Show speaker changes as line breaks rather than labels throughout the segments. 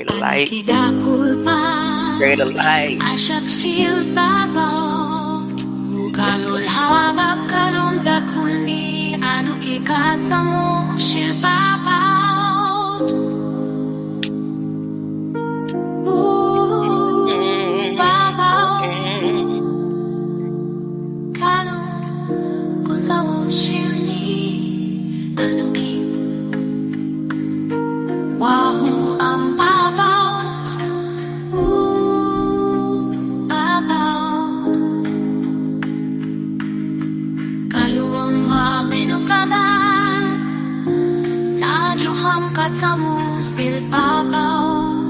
Greater
Ano
light,
kidakulpan
greater light.
Asyak silbabaw Ukalul hawabab kalun dakuli Ano kikasamu silbabaw Babaw Kalun kusawo silni Ano ki Wahu ang babaw Babaw Kaluang maminukadan Najuham kasamu silbabaw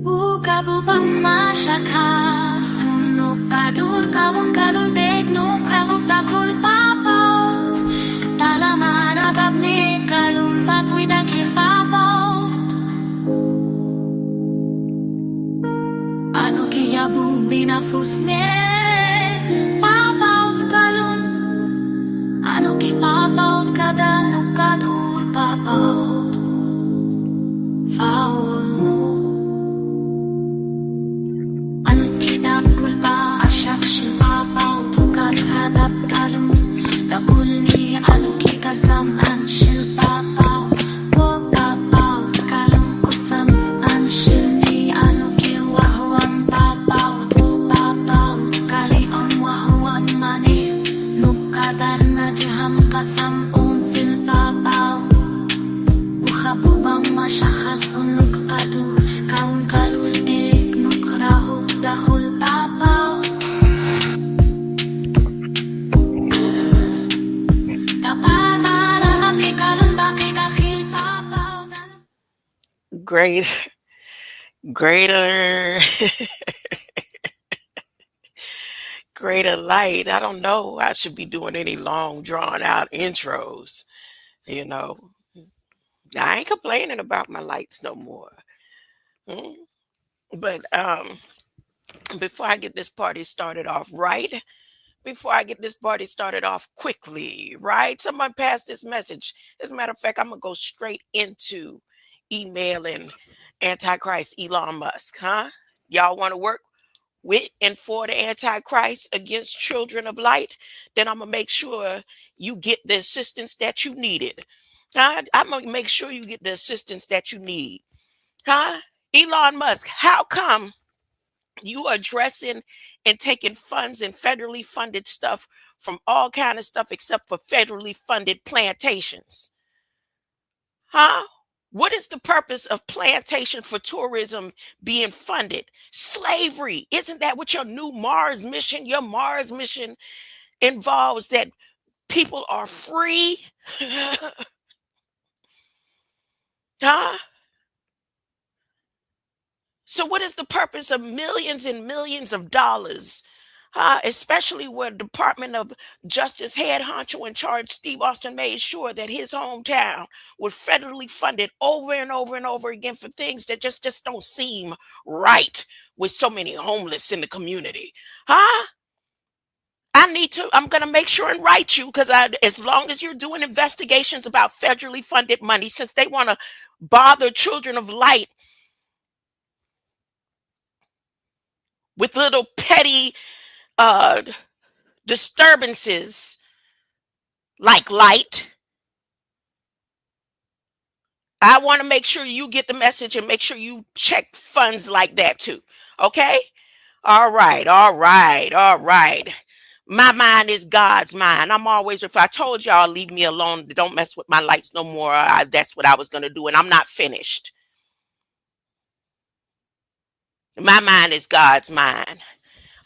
Ukabubang masyaka Sunog kadur kawang kalul degno Kravog dakul babaw Talaman agap ni kalum bakuy dakil babaw Ano kiyabu binafusne Babaw kalun Ano ki babaw kadang kadur babaw Faul mo Ano kidakul ba asyak silbabaw Tukad hadap kalun Dakul ni ano kikasam an silbabaw Babaw kalun kusam an silni ano kiwahuan babaw Babaw kali ang wahuan mani Nukadar na jiham kasam un silbabaw Ukhabubang masyakas unuk kadur Kaun kalul ilik nukrahuk dahul babaw Tapanaraham ni kalun bakit dakil babaw
Greater, greater, greater light. I don't know. I should be doing any long, drawn out intros. You know, I ain't complaining about my lights no more. Mm. But before I get this party started off right, before I get this party started off quickly, right? Someone passed this message. As a matter of fact, I'm gonna go straight into emailing Antichrist Elon Musk, huh? Y'all want to work with and for the Antichrist against children of light? Then I'm gonna make sure you get the assistance that you needed. Huh? I'm gonna make sure you get the assistance that you need. Huh? Elon Musk, how come you are addressing and taking funds and federally funded stuff from all kind of stuff except for federally funded plantations? Huh? What is the purpose of plantation for tourism being funded? Slavery. Isn't that what your new Mars mission, your Mars mission involves, that people are free? Huh? So what is the purpose of millions and millions of dollars? Especially where Department of Justice head honcho in charge, Steve Austin, made sure that his hometown was federally funded over and over and over again for things that just don't seem right with so many homeless in the community. Huh? I'm going to make sure and write you, because as long as you're doing investigations about federally funded money, since they want to bother children of light with little petty uh, disturbances like light, I want to make sure you get the message and make sure you check funds like that too. Okay? All right, all right, all right. My mind is God's mind. I'm always, if I told y'all, leave me alone, don't mess with my lights no more, that's what I was going to do. And I'm not finished. My mind is God's mind.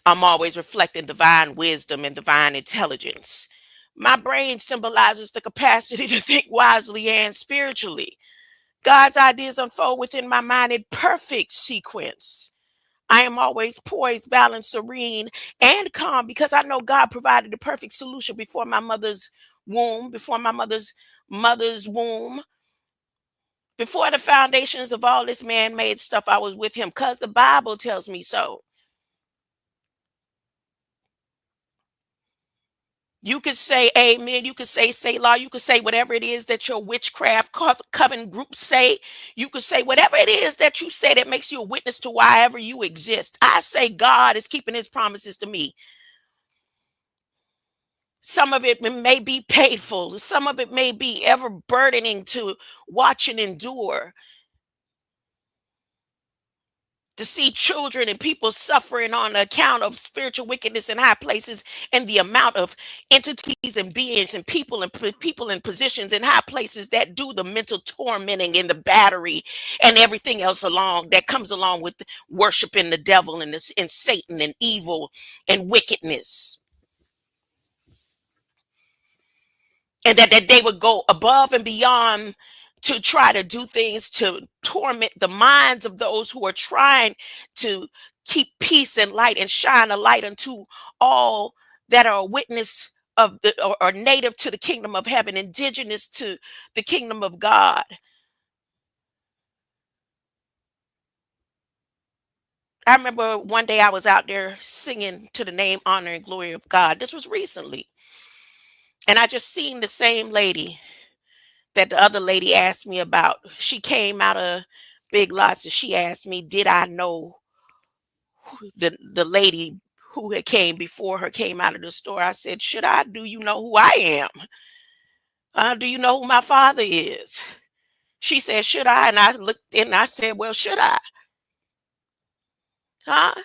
I'm always reflecting divine wisdom and divine intelligence. My brain symbolizes the capacity to think wisely and spiritually. God's ideas unfold within my mind in perfect sequence. I am always poised, balanced, serene, and calm because I know God provided the perfect solution before my mother's womb, before my mother's womb. Before the foundations of all this man-made stuff, I was with him because the Bible tells me so. You could say amen. You could say Selah. You could say whatever it is that your witchcraft coven group say. You could say whatever it is that you say that makes you a witness to wherever you exist. I say God is keeping his promises to me. Some of it may be painful. Some of it may be ever burdening to watch and endure. To see children and people suffering on account of spiritual wickedness in high places, and the amount of entities and beings and people in positions in high places that do the mental tormenting and the battery and everything else along that comes along with worshiping the devil and this and Satan and evil and wickedness. And that they would go above and beyond to try to do things to torment the minds of those who are trying to keep peace and light and shine a light unto all that are a witness of the or native to the kingdom of heaven, indigenous to the kingdom of God. I remember one day I was out there singing to the name, honor, and glory of God. This was recently. And I just seen the same lady that the other lady asked me about. She came out of Big Lots and she asked me, did I know the lady who had came before her came out of the store? I said, should I? Do you know who I am? Do you know who my father is? She said, should I? And I looked and I said, well, should I? Huh?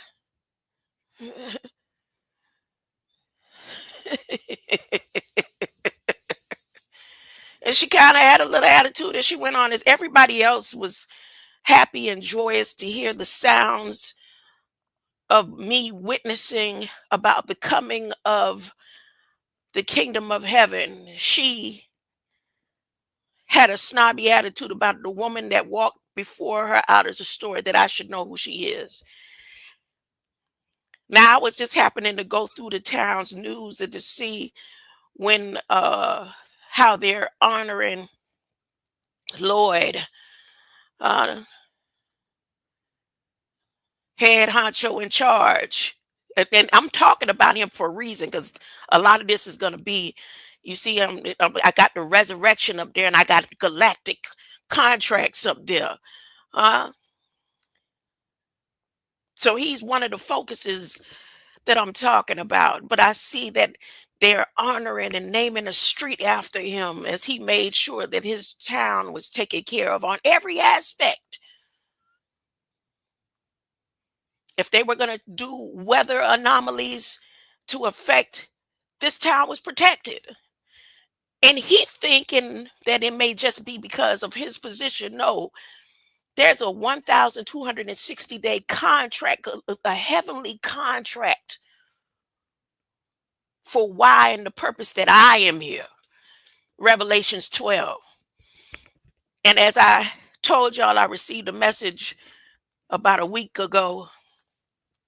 And she kind of had a little attitude as she went on, as everybody else was happy and joyous to hear the sounds of me witnessing about the coming of the kingdom of heaven. She had a snobby attitude about the woman that walked before her out of the store, that I should know who she is. Now I was just happening to go through the town's news and to see when how they're honoring Lloyd, uh, head honcho in charge. And I'm talking about him for a reason, because a lot of this is going to be, you see, I got the resurrection up there and I got galactic contracts up there. Uh, so he's one of the focuses that I'm talking about. But I see that they're honoring and naming a street after him, as he made sure that his town was taken care of on every aspect. If they were going to do weather anomalies to affect, this town was protected. And he thinking that it may just be because of his position. No, there's a 1,260-day contract, a heavenly contract for why and the purpose that I am here. Revelations 12. And as I told y'all, I received a message about a week ago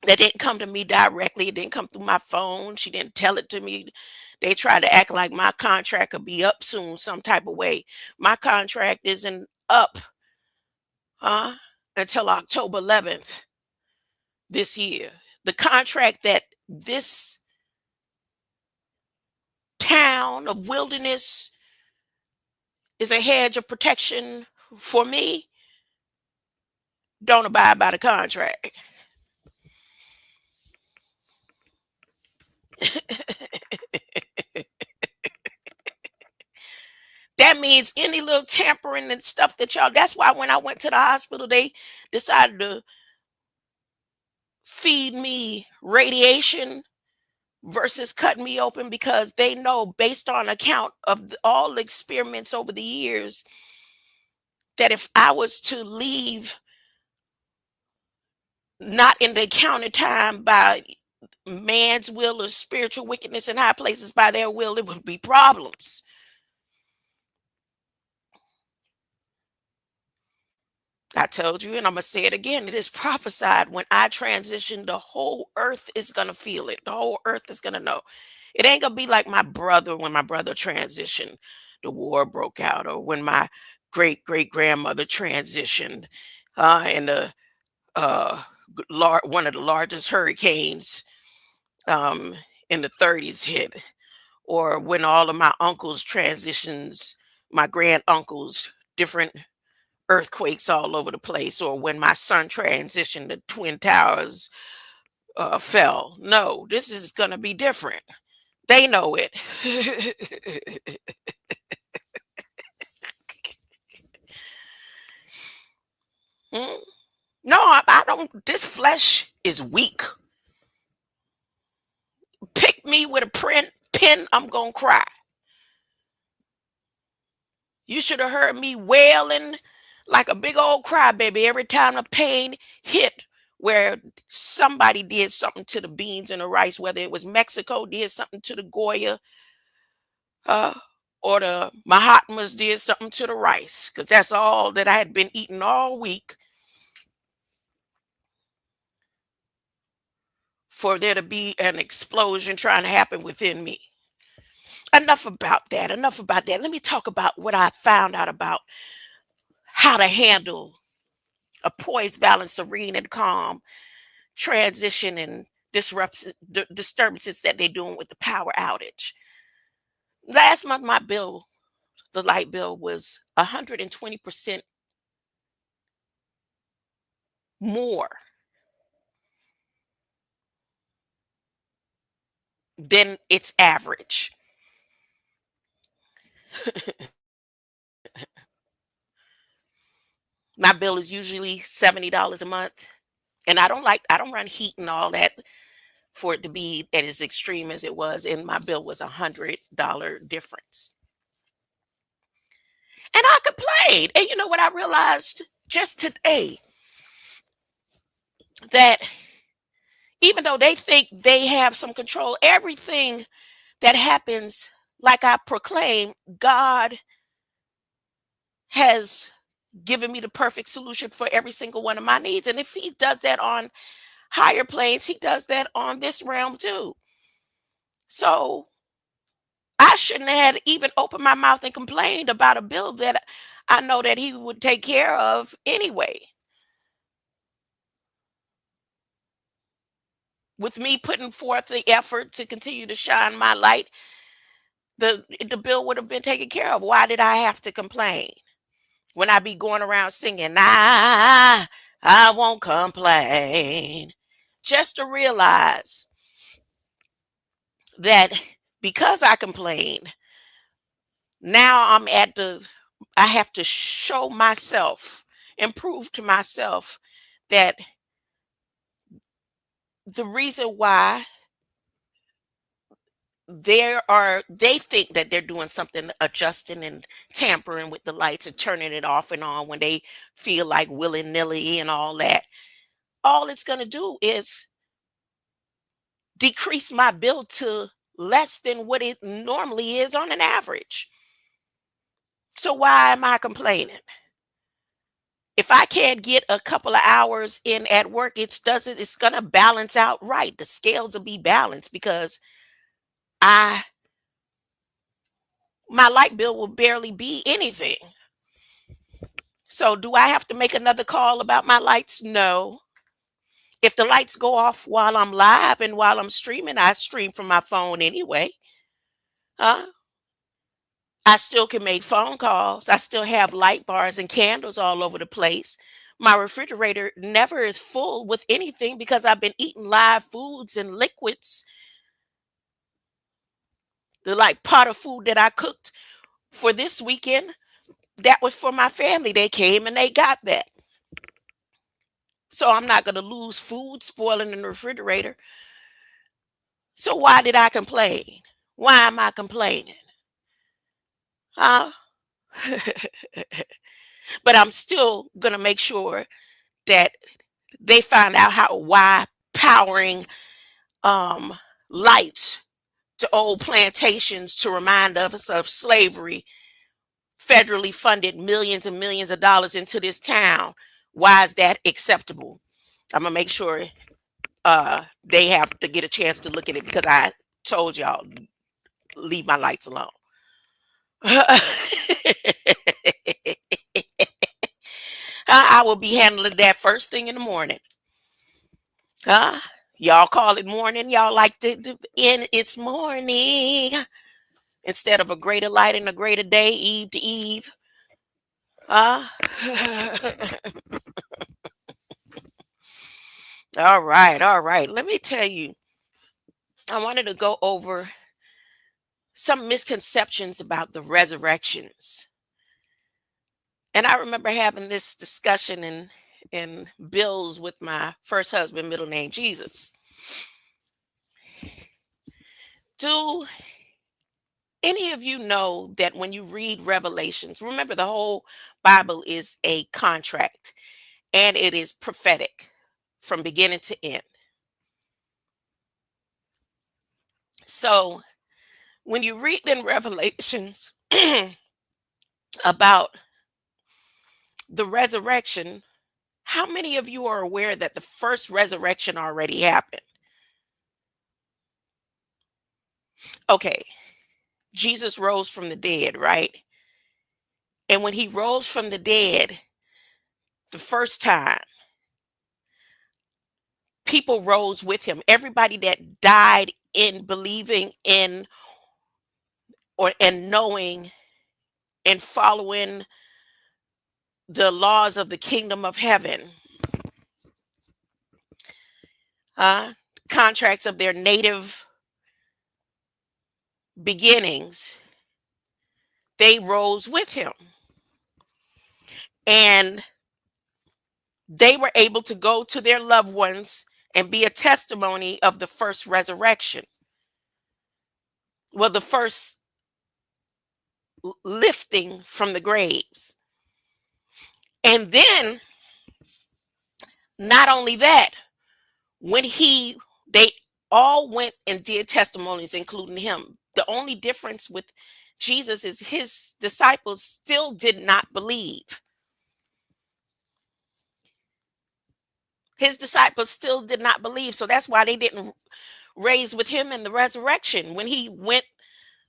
that didn't come to me directly. It didn't come through my phone. She didn't tell it to me. They tried to act like my contract could be up soon, some type of way. My contract isn't up, huh, until October 11th this year. The contract that this town of wilderness is a hedge of protection for me, don't abide by the contract. That means any little tampering and stuff that y'all, that's why when I went to the hospital, they decided to feed me radiation versus cutting me open, because they know, based on account of all the experiments over the years, that if I was to leave not in the accounted time by man's will, or spiritual wickedness in high places by their will, it would be problems. I told you, and I'm going to say it again. It is prophesied when I transition, the whole earth is going to feel it. The whole earth is going to know. It ain't going to be like my brother, when my brother transitioned, the war broke out, or when my great great grandmother transitioned, and the one of the largest hurricanes um, in the 30s hit, or when all of my uncles transitions, my grand uncles, different earthquakes all over the place, or when my son transitioned, the Twin Towers fell. No, this is going to be different. They know it. Mm. No, I don't. This flesh is weak. Pick me with a pen, I'm going to cry. You should have heard me wailing like a big old crybaby every time the pain hit where somebody did something to the beans and the rice, whether it was Mexico did something to the Goya, uh, or the Mahatmas did something to the rice, because that's all that I had been eating all week for there to be an explosion trying to happen within me. Enough about that. Enough about that. Let me talk about what I found out about how to handle a poised, balanced, serene, and calm transition and disturbances that they're doing with the power outage. Last month, my bill, the light bill, was 120% more than its average. My bill is usually $70 a month. And I don't run heat and all that for it to be at as extreme as it was. And my bill was $100 difference. And I complained. And you know what I realized just today? That even though they think they have some control, everything that happens, like I proclaim, God has given me the perfect solution for every single one of my needs. And if He does that on higher planes, He does that on this realm too. So I shouldn't have even opened my mouth and complained about a bill that I know that He would take care of anyway. With me putting forth the effort to continue to shine my light, the bill would have been taken care of. Why did I have to complain when I be going around singing, I won't complain? Just to realize that because I complained, now I have to show myself and prove to myself that the reason why they think that they're doing something, adjusting and tampering with the lights and turning it off and on when they feel like willy-nilly and all that. All it's going to do is decrease my bill to less than what it normally is on an average. So why am I complaining? If I can't get a couple of hours in at work, it's going to balance out right. The scales will be balanced because I my light bill will barely be anything. So do I have to make another call about my lights? No. If the lights go off while I'm live and while I'm streaming, I stream from my phone anyway. Huh? I still can make phone calls. I still have light bars and candles all over the place. My refrigerator never is full with anything because I've been eating live foods and liquids. The like pot of food that I cooked for this weekend, that was for my family. They came and they got that. So I'm not going to lose food spoiling in the refrigerator. So why did I complain? Why am I complaining? Huh? But I'm still going to make sure that they find out why powering um, lights to old plantations to remind us of slavery, federally funded millions and millions of dollars into this town. Why is that acceptable? I'm going to make sure they have to get a chance to look at it because I told y'all, leave my lights alone. I will be handling that first thing in the morning. Huh? Y'all call it morning. Y'all like to end it's morning. instead of a greater light and a greater day, Eve to Eve. Uh, all right, all right. Let me tell you, I wanted to go over some misconceptions about the resurrections. And I remember having this discussion in bills with my first husband, middle name Jesus. Do any of you know that when you read Revelations, remember the whole Bible is a contract and it is prophetic from beginning to end. So when you read in Revelations about the resurrection, how many of you are aware that the first resurrection already happened? Okay, Jesus rose from the dead, right? And when he rose from the dead the first time, people rose with him. Everybody that died in believing in or and knowing and following the laws of the kingdom of heaven, uh, contracts of their native beginnings, they rose with him. And they were able to go to their loved ones and be a testimony of the first resurrection. Well, the first lifting from the graves. And then, not only that, when they all went and did testimonies, including him. The only difference with Jesus is his disciples still did not believe. His disciples still did not believe. So that's why they didn't raise with him in the resurrection when he went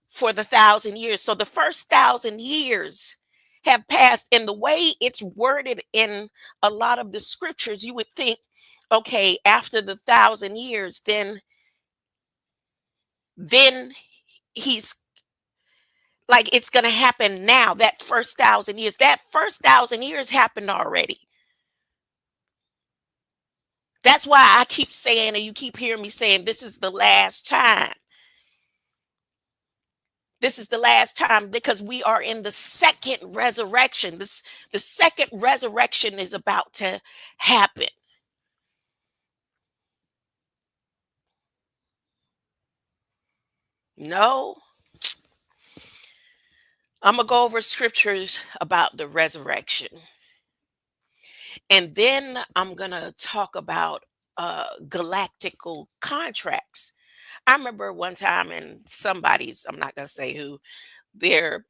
for the 1,000 years. So the first 1,000 years have passed. And the way it's worded in a lot of the scriptures, you would think, okay, after the 1,000 years, then he's like, it's going to happen now. That first 1,000 years, that first 1,000 years happened already. That's why I keep saying, and you keep hearing me saying, this is the last time. This is the last time because we are in the second resurrection. The second resurrection is about to happen. No, I'm going to go over scriptures about the resurrection. And then I'm going to talk about galactical contracts. I remember one time in somebody's, I'm not going to say who, their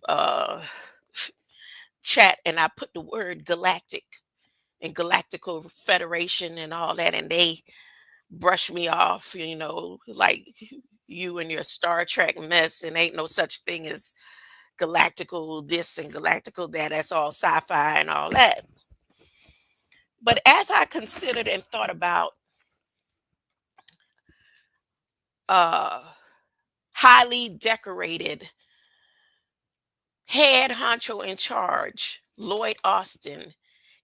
chat, and I put the word galactic and galactical federation and all that, and they brushed me off, like you and your Star Trek mess, and ain't no such thing as galactical this and galactical that. That's all sci-fi and all that. But as I considered and thought about uh highly decorated head honcho in charge, Lloyd Austin,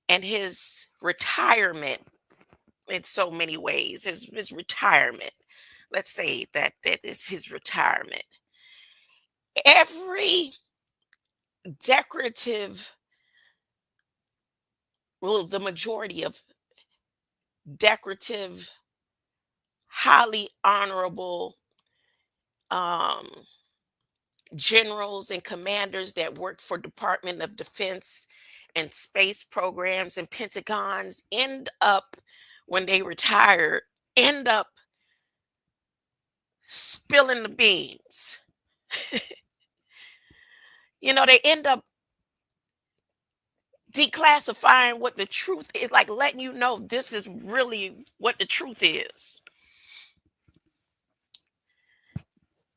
and his retirement in so many ways, his retirement. Let's say that is his retirement. Every decorative, well, the majority of decorative, highly honorable um, generals and commanders that worked for Department of Defense and space programs and Pentagons end up, when they retire, end up spilling the beans. They end up declassifying what the truth is, like letting you know this is really what the truth is.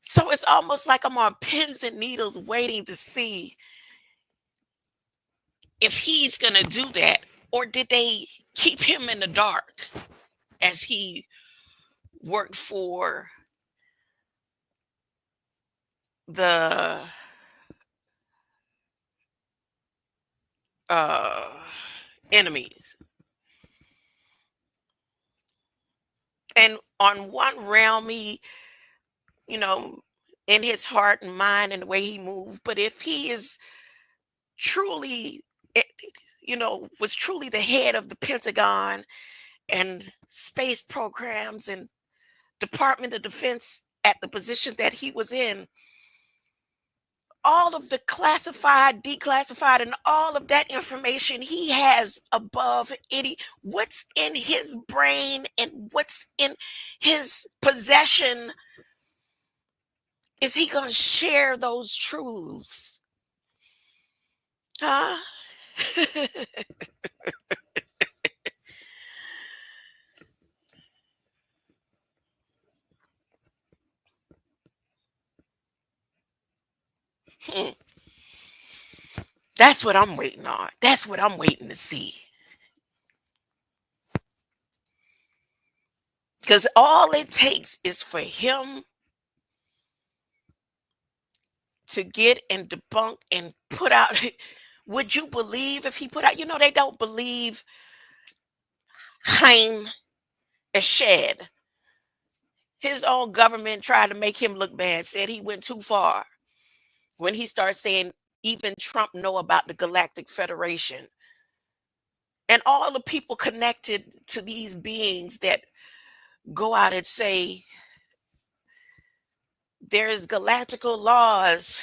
So it's almost like I'm on pins and needles waiting to see if he's going to do that, or did they keep him in the dark as he worked for the uh, enemies. And on one realm, he, you know, in his heart and mind and the way he moved. But if he is truly, eh, was truly the head of the Pentagon and space programs and Department of Defense at the position that he was in, all of the classified, declassified, and all of that information he has above any, what's in his brain and what's in his possession, is he going to share those truths? Huh? Hmm. That's what I'm waiting on. That's what I'm waiting to see. Because all it takes is for him to get and debunk and put out. Would you believe if he put out? They don't believe Haim Eshed. His own government tried to make him look bad, said he went too far when he started saying even Trump know about the Galactic Federation. And all the people connected to these beings that go out and say there's galactical laws,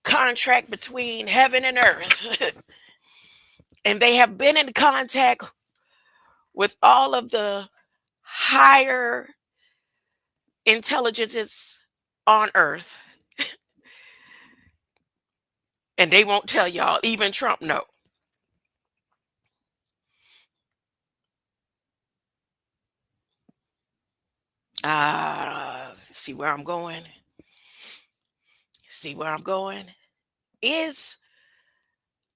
contract between heaven and earth. And they have been in contact with all of the higher intelligences on earth. And they won't tell y'all. Even Trump know. See where I'm going? See where I'm going? Is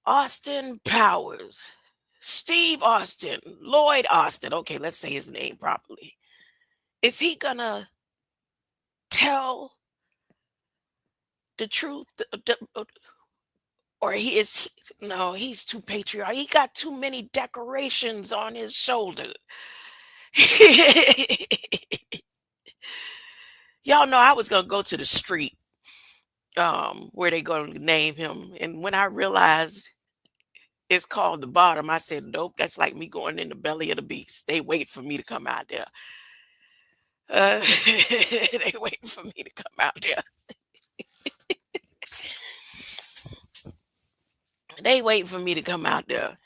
Austin Powers, Steve Austin, Lloyd Austin, okay, let's say his name properly. Is he gonna tell the truth? Or no, he's too patriotic. He got too many decorations on his shoulder. Y'all know I was gonna go to the street where they gonna name him. And when I realized it's called the bottom, I said, nope, that's like me going in the belly of the beast. They wait for me to come out there. They wait for me to come out there. They wait for me to come out there.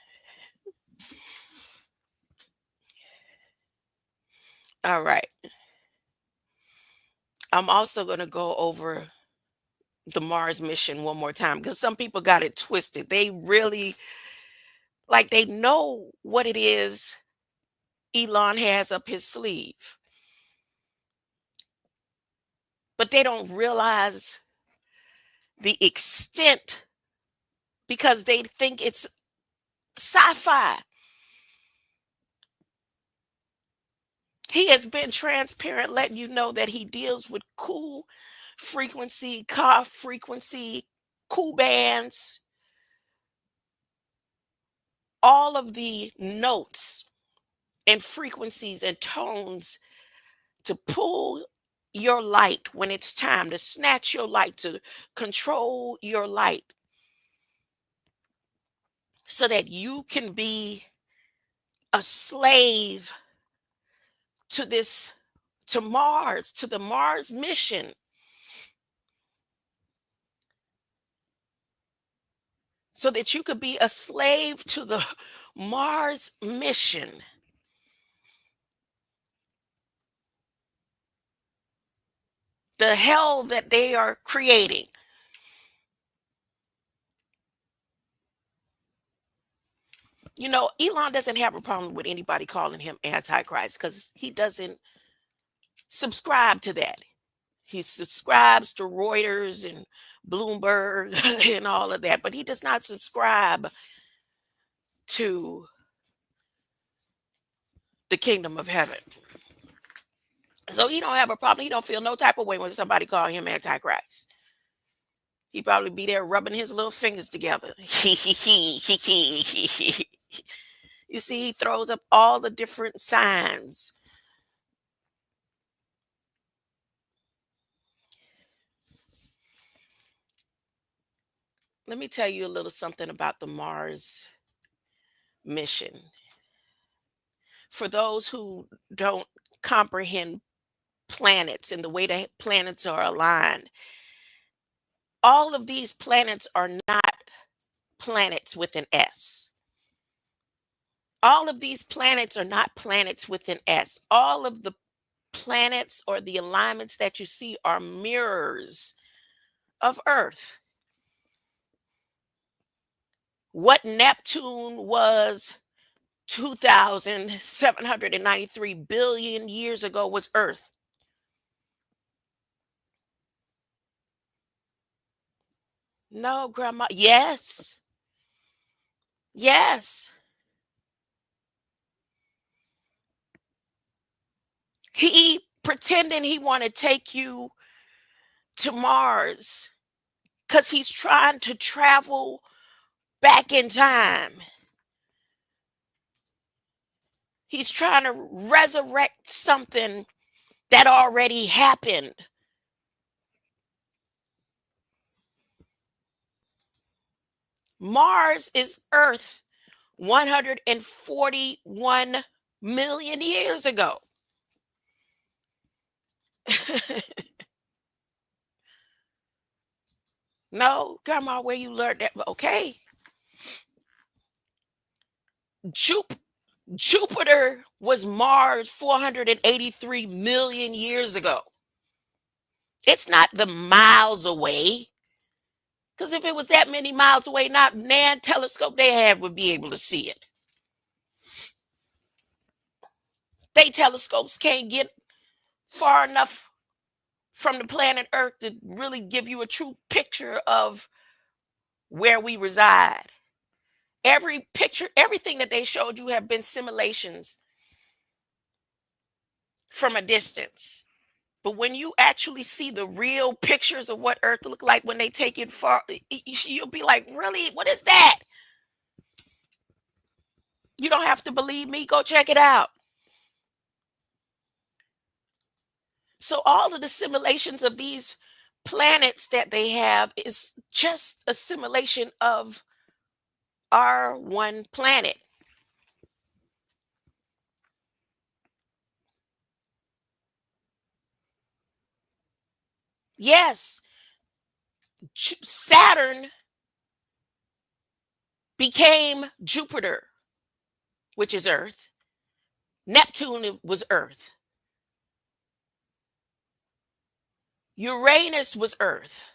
All right. I'm also going to go over the Mars mission one more time because some people got it twisted. They really, like, they know what it is Elon has up his sleeve, but they don't realize the extent because they think it's sci-fi. He has been transparent, letting you know that he deals with cool frequency, car frequency, cool bands, all of the notes and frequencies and tones to pull your light when it's time to snatch your light, to control your light so that you can be a slave to this, to Mars, to the Mars mission. So that you could be a slave to the Mars mission. The hell that they are creating. Elon doesn't have a problem with anybody calling him Antichrist because he doesn't subscribe to that. He subscribes to Reuters and Bloomberg and all of that, but he does not subscribe to the kingdom of heaven. So he don't have a problem. He don't feel no type of way when somebody call him Antichrist. He probably be there rubbing his little fingers together. You see, he throws up all the different signs. Let me tell you a little something about the Mars mission. For those who don't comprehend planets and the way that planets are aligned, all of these planets are not planets with an S. All of these planets are not planets with an S. All of the planets or the alignments that you see are mirrors of Earth. What Neptune was 2,793 billion years ago was Earth. No, Grandma. Yes. Yes. He pretending he want to take you to Mars because he's trying to travel back in time. He's trying to resurrect something that already happened. Mars is Earth 141 million years ago. No, Grandma, where you learned that? Okay. Jup- Jupiter was Mars 483 million years ago. It's not the miles away. Because if it was that many miles away, not nan telescope they have would be able to see it. They telescopes can't get far enough from the planet Earth to really give you a true picture of where we reside. Every picture, everything that they showed you have been simulations from a distance. But when you actually see the real pictures of what Earth look like when they take it far, you'll be like, really? What is that? You don't have to believe me. Go check it out. So all of the simulations of these planets that they have is just a simulation of our one planet. Yes, Saturn became Jupiter, which is Earth. Neptune was Earth. Uranus was Earth.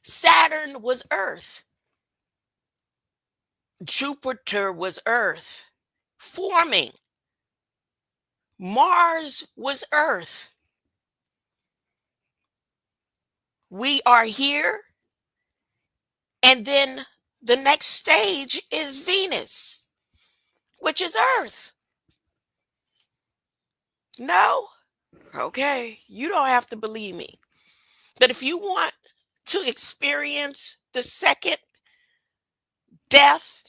Saturn was Earth. Jupiter was Earth, forming. Mars was Earth. We are here. And then the next stage is Venus, which is Earth. No? Okay. You don't have to believe me. But if you want to experience the second death,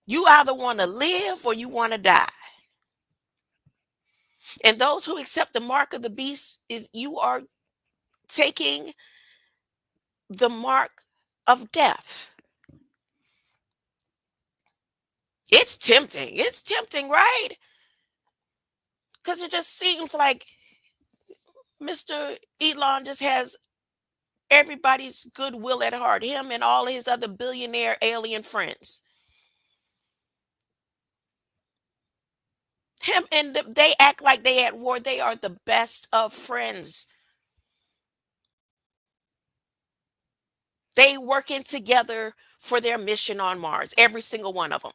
you either want to live or you want to die. And those who accept the mark of the beast is you are taking the mark of death. It's tempting. It's tempting, right? Because it just seems like Mr. Elon just has everybody's goodwill at heart, him and all his other billionaire alien friends. Him and they act like they at war. They are the best of friends. They working together for their mission on Mars, every single one of them.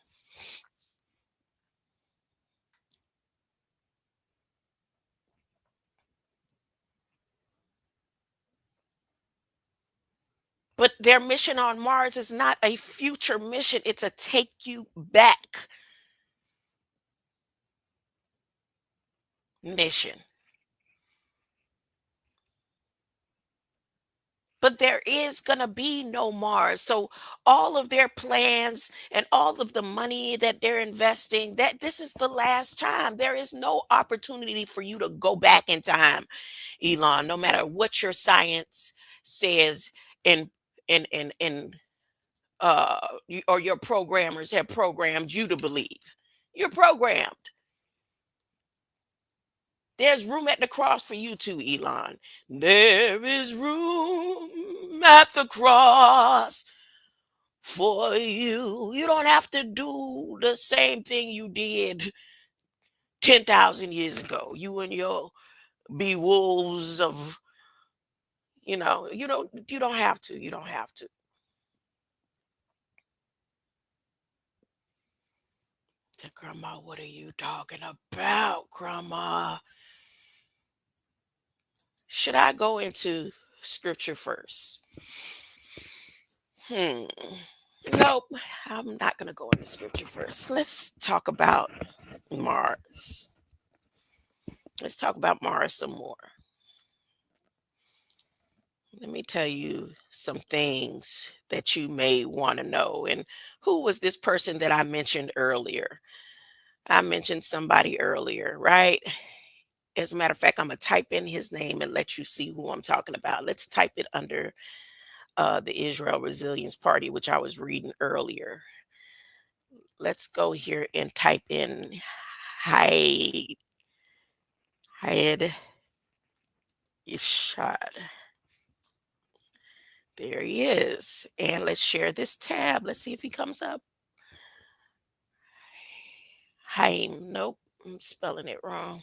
But their mission on Mars is not a future mission. It's a take you back mission. But there is going to be no Mars. So all of their plans and all of the money that they're investing, that this is the last time. There is no opportunity for you to go back in time, Elon, no matter what your science says and and or your programmers have programmed you to believe. You're programmed. There's room at the cross for you too, Elon. There is room at the cross for you. You don't have to do the same thing you did 10,000 years ago. You and your be wolves of, you don't have to. You don't have to. So, Grandma, what are you talking about, Grandma? Should I go into scripture first? Hmm. Nope. I'm not going to go into scripture first. Let's talk about Mars. Let's talk about Mars some more. Let me tell you some things that you may want to know. And who was this person that I mentioned earlier? I mentioned somebody earlier, right? As a matter of fact, I'm going to type in his name and let you see who I'm talking about. Let's type it under the Israel Resilience Party, which I was reading earlier. Let's go here and type in Hayed Ishad. There he is. And let's share this tab. Let's see if he comes up. Haim. Nope. I'm spelling it wrong.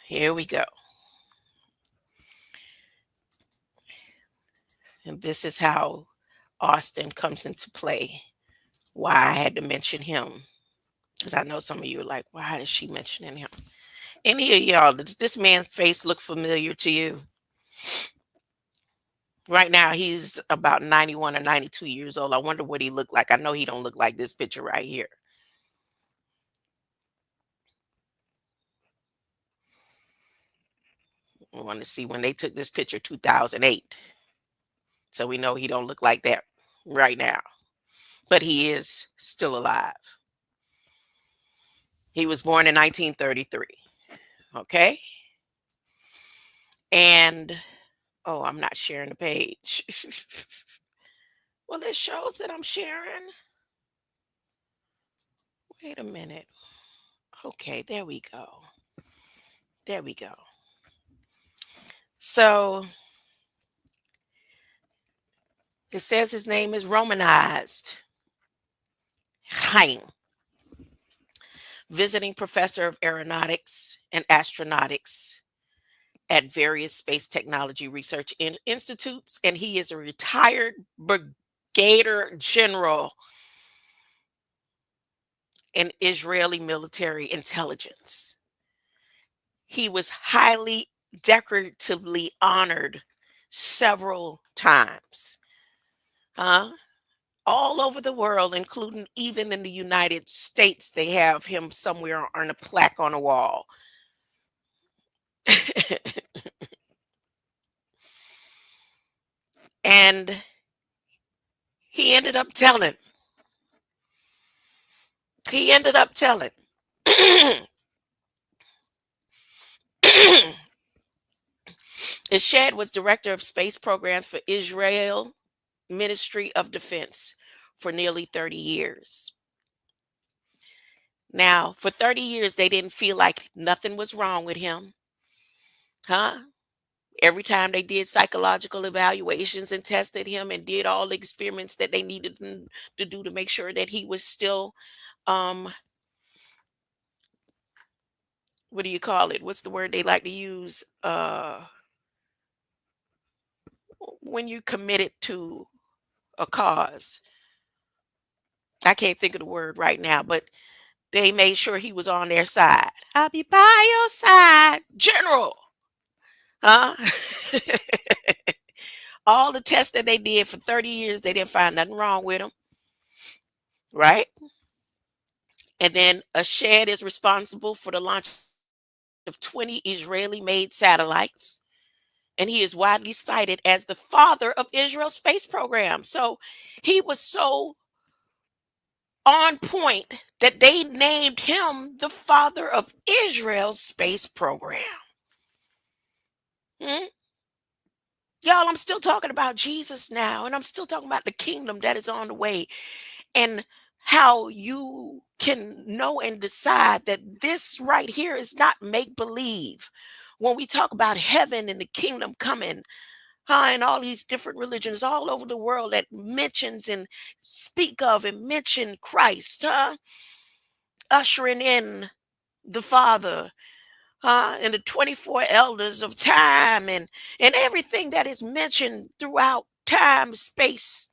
Here we go. And this is how Austin comes into play. Why I had to mention him. Because I know some of you are like, why is she mentioning him? Any of y'all, does this man's face look familiar to you? Right now, he's about 91 or 92 years old. I wonder what he looked like. I know he don't look like this picture right here. I want to see when they took this picture, 2008. So we know he don't look like that right now. But he is still alive. He was born in 1933. Okay. And, oh, I'm not sharing the page. Well, it shows that I'm sharing. Wait a minute. Okay, there we go. There we go. So it says his name is Romanized. Chaim, visiting professor of aeronautics and astronautics at various space technology research institutes, and he is a retired brigadier general in Israeli military intelligence. He was highly decoratively honored several times. All over the world, including even in the United States, they have him somewhere on a plaque on a wall. And he ended up telling, he ended up telling, Ishad was director of space programs for Israel Ministry of Defense for nearly 30 years. Now, for 30 years, they didn't feel like nothing was wrong with him. Huh? Every time they did psychological evaluations and tested him and did all the experiments that they needed to do to make sure that he was still, um, what do you call it? What's the word they like to use? When you committed to a cause. I can't think of the word right now, but they made sure he was on their side. I'll be by your side, General. Huh? All the tests that they did for 30 years, they didn't find nothing wrong with them, right? And then a shed is responsible for the launch of 20 Israeli made satellites. And he is widely cited as the father of Israel's space program. So he was so on point that they named him the father of Israel's space program. Hmm? Y'all, I'm still talking about Jesus now, and I'm still talking about the kingdom that is on the way, and how you can know and decide that this right here is not make believe. When we talk about heaven and the kingdom coming, and all these different religions all over the world that mentions and speak of and mention Christ, ushering in the Father, and the 24 elders of time, and everything that is mentioned throughout time, space,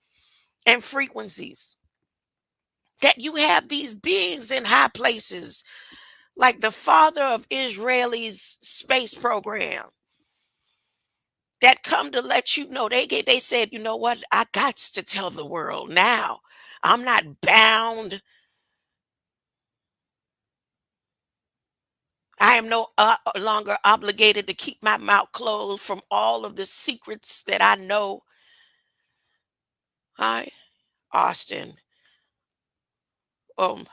and frequencies. That you have these beings in high places, like the father of Israel's space program, that come to let you know. They said, you know what, I got to tell the world now. I'm not bound. I am no longer obligated to keep my mouth closed from all of the secrets that I know. Hi, Austin, um,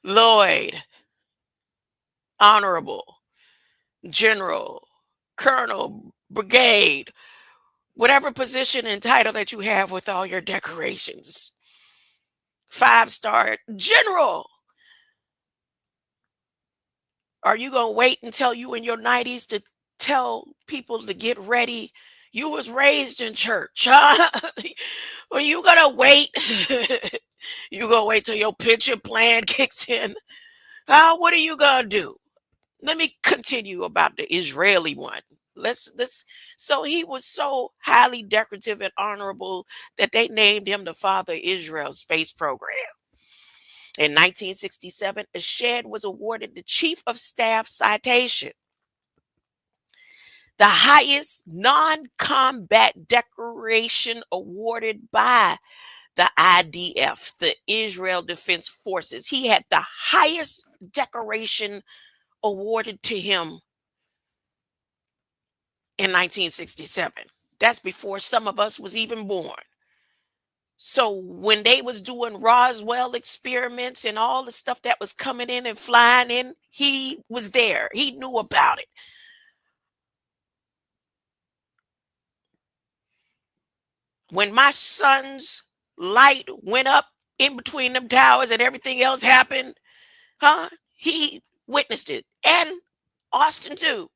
Lloyd, Honorable, General, Colonel, Brigade, whatever position and title that you have with all your decorations. 5-star General. Are you going to wait until you in your 90s to tell people to get ready? You was raised in church, huh? Or you going to wait? You going to wait till your pension plan kicks in? What are you going to do? Let me continue about the Israeli one. Let's so he was so highly decorative and honorable that they named him the father of Israel's space program. In 1967, a shed was awarded the Chief of Staff citation, the highest non-combat decoration awarded by the IDF, the Israel Defense Forces. He had the highest decoration awarded to him in 1967. That's before some of us was even born. So when they was doing Roswell experiments and all the stuff that was coming in and flying in, he was there. He knew about it. When my son's light went up in between them towers and everything else happened, he witnessed it. And Austin too.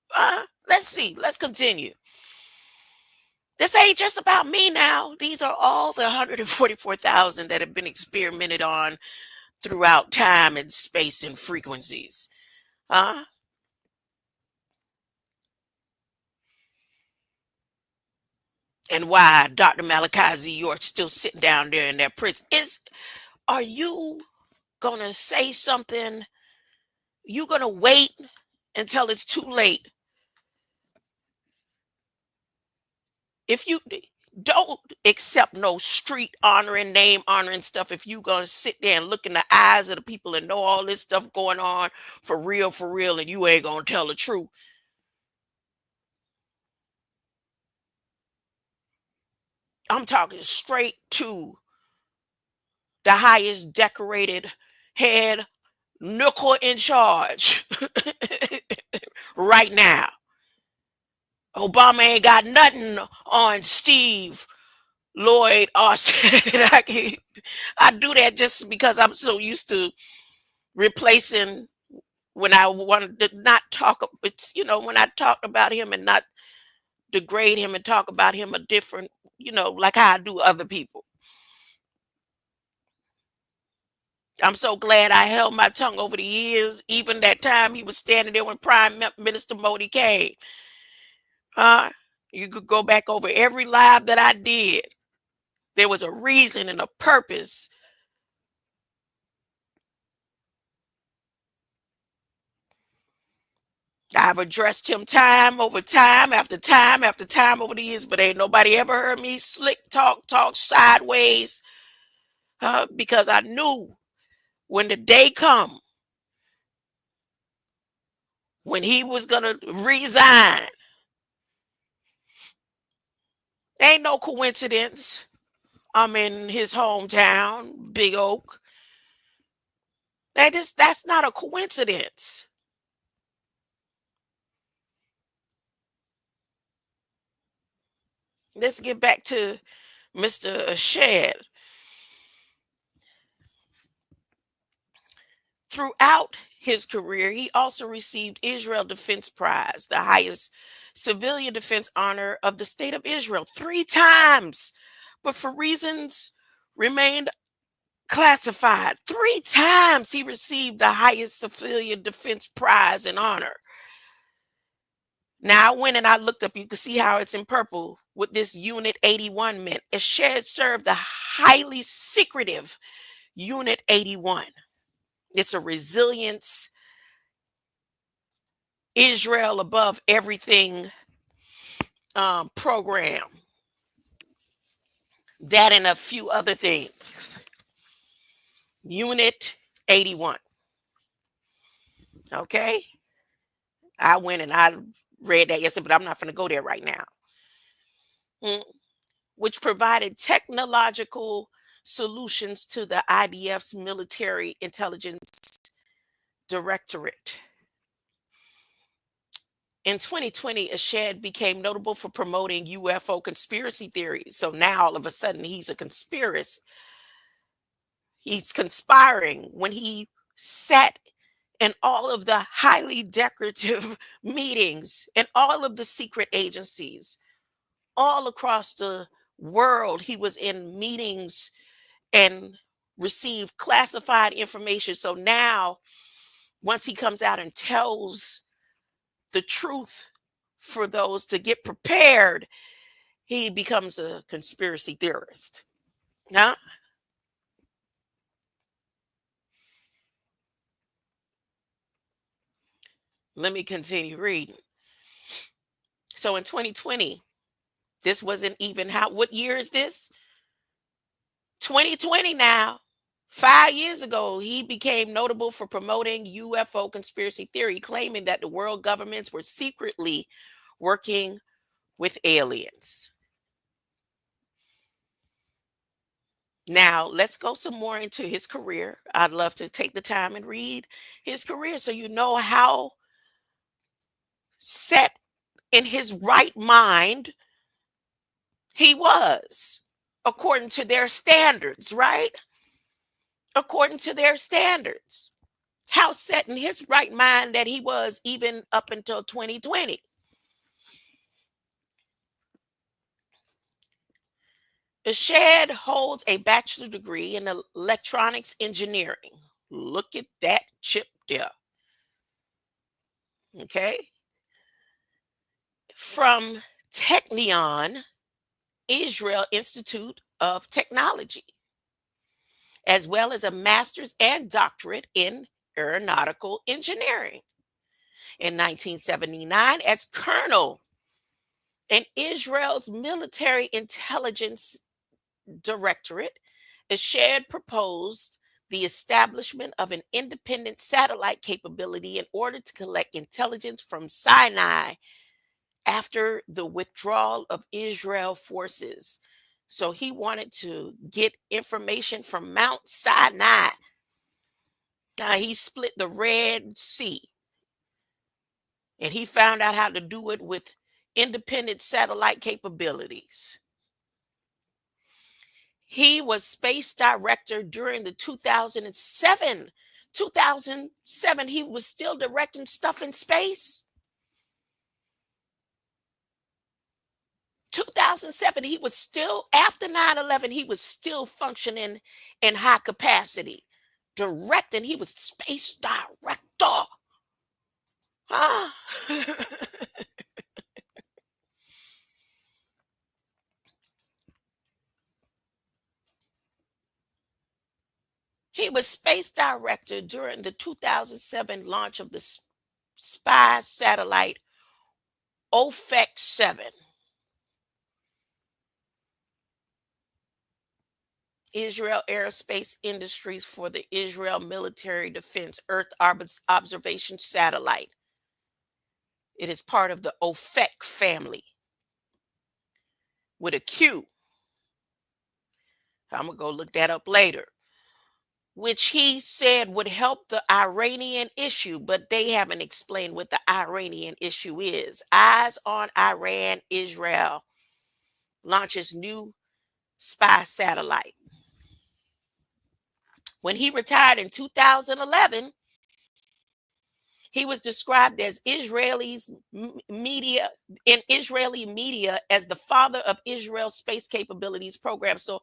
Let's see. Let's continue. This ain't just about me now. These are all the 144,000 that have been experimented on throughout time and space and frequencies. Huh? And why Dr. Malachi Z. York still sitting down there in that prison. Are you gonna say something? You gonna wait until it's too late? If you don't accept no street honoring, name honoring stuff, if you gonna sit there and look in the eyes of the people and know all this stuff going on for real, and you ain't gonna tell the truth. I'm talking straight to the highest decorated head nickel in charge right now. Obama ain't got nothing on Steve Lloyd Austin. I do that just because I'm so used to replacing when I wanted to not talk. It's, when I talked about him and not degrade him and talk about him a different, like how I do other people. I'm so glad I held my tongue over the years, even that time he was standing there when Prime Minister Modi came. Uh, you could go back over every live that I did. There was a reason and a purpose. I've addressed him time over time after time after time over the years, but ain't nobody ever heard me slick talk sideways, because I knew when the day come when he was gonna resign. Ain't no coincidence. I'm in his hometown, Big Oak. That's not a coincidence. Let's get back to Mr. Shed. Throughout his career, he also received Israel Defense Prize, the highest civilian defense honor of the state of Israel, 3 times, but for reasons remained classified. 3 times he received the highest civilian defense prize and honor. Now I went and I looked up, you can see how it's in purple what this Unit 81 meant. It served the highly secretive Unit 81. It's a resilience, Israel above everything program. That and a few other things. Unit 81. Okay. I went and I read that yesterday, but I'm not going to go there right now. Which provided technological solutions to the IDF's military intelligence directorate. In 2020, Ashed became notable for promoting UFO conspiracy theories. So now all of a sudden he's a conspiracy. He's conspiring when he sat in all of the highly decorative meetings and all of the secret agencies all across the world. He was in meetings and received classified information. So now, once he comes out and tells the truth for those to get prepared, he becomes a conspiracy theorist. Now, let me continue reading. So in 2020, this wasn't even what year is this? 2020 now. 5 years ago, he became notable for promoting UFO conspiracy theory, claiming that the world governments were secretly working with aliens. Now, let's go some more into his career. I'd love to take the time and read his career so you know how set in his right mind he was, according to their standards, right? According to their standards. How set in his right mind that he was even up until 2020. Ashed holds a bachelor degree in electronics engineering. Look at that chip there. Okay. From Technion, Israel Institute of Technology, as well as a master's and doctorate in aeronautical engineering. In 1979, as colonel in Israel's military intelligence directorate, Ashed proposed the establishment of an independent satellite capability in order to collect intelligence from Sinai after the withdrawal of Israel forces. So he wanted to get information from Mount Sinai. Now he split the Red Sea and he found out how to do it with independent satellite capabilities. He was space director during the 2007. He was still directing stuff in space. 2007, he was still, after 9/11, he was still functioning in high capacity. Directing, he was space director. Huh? He was space director during the 2007 launch of the spy satellite OFEC 7. Israel Aerospace Industries for the Israel Military Defense Earth Observation Satellite. It is part of the OFEC family with a Q. I'm going to go look that up later. Which he said would help the Iranian issue, but they haven't explained what the Iranian issue is. Eyes on Iran, Israel launches new spy satellite. When he retired in 2011, he was described as Israeli media as the father of Israel's space capabilities program. So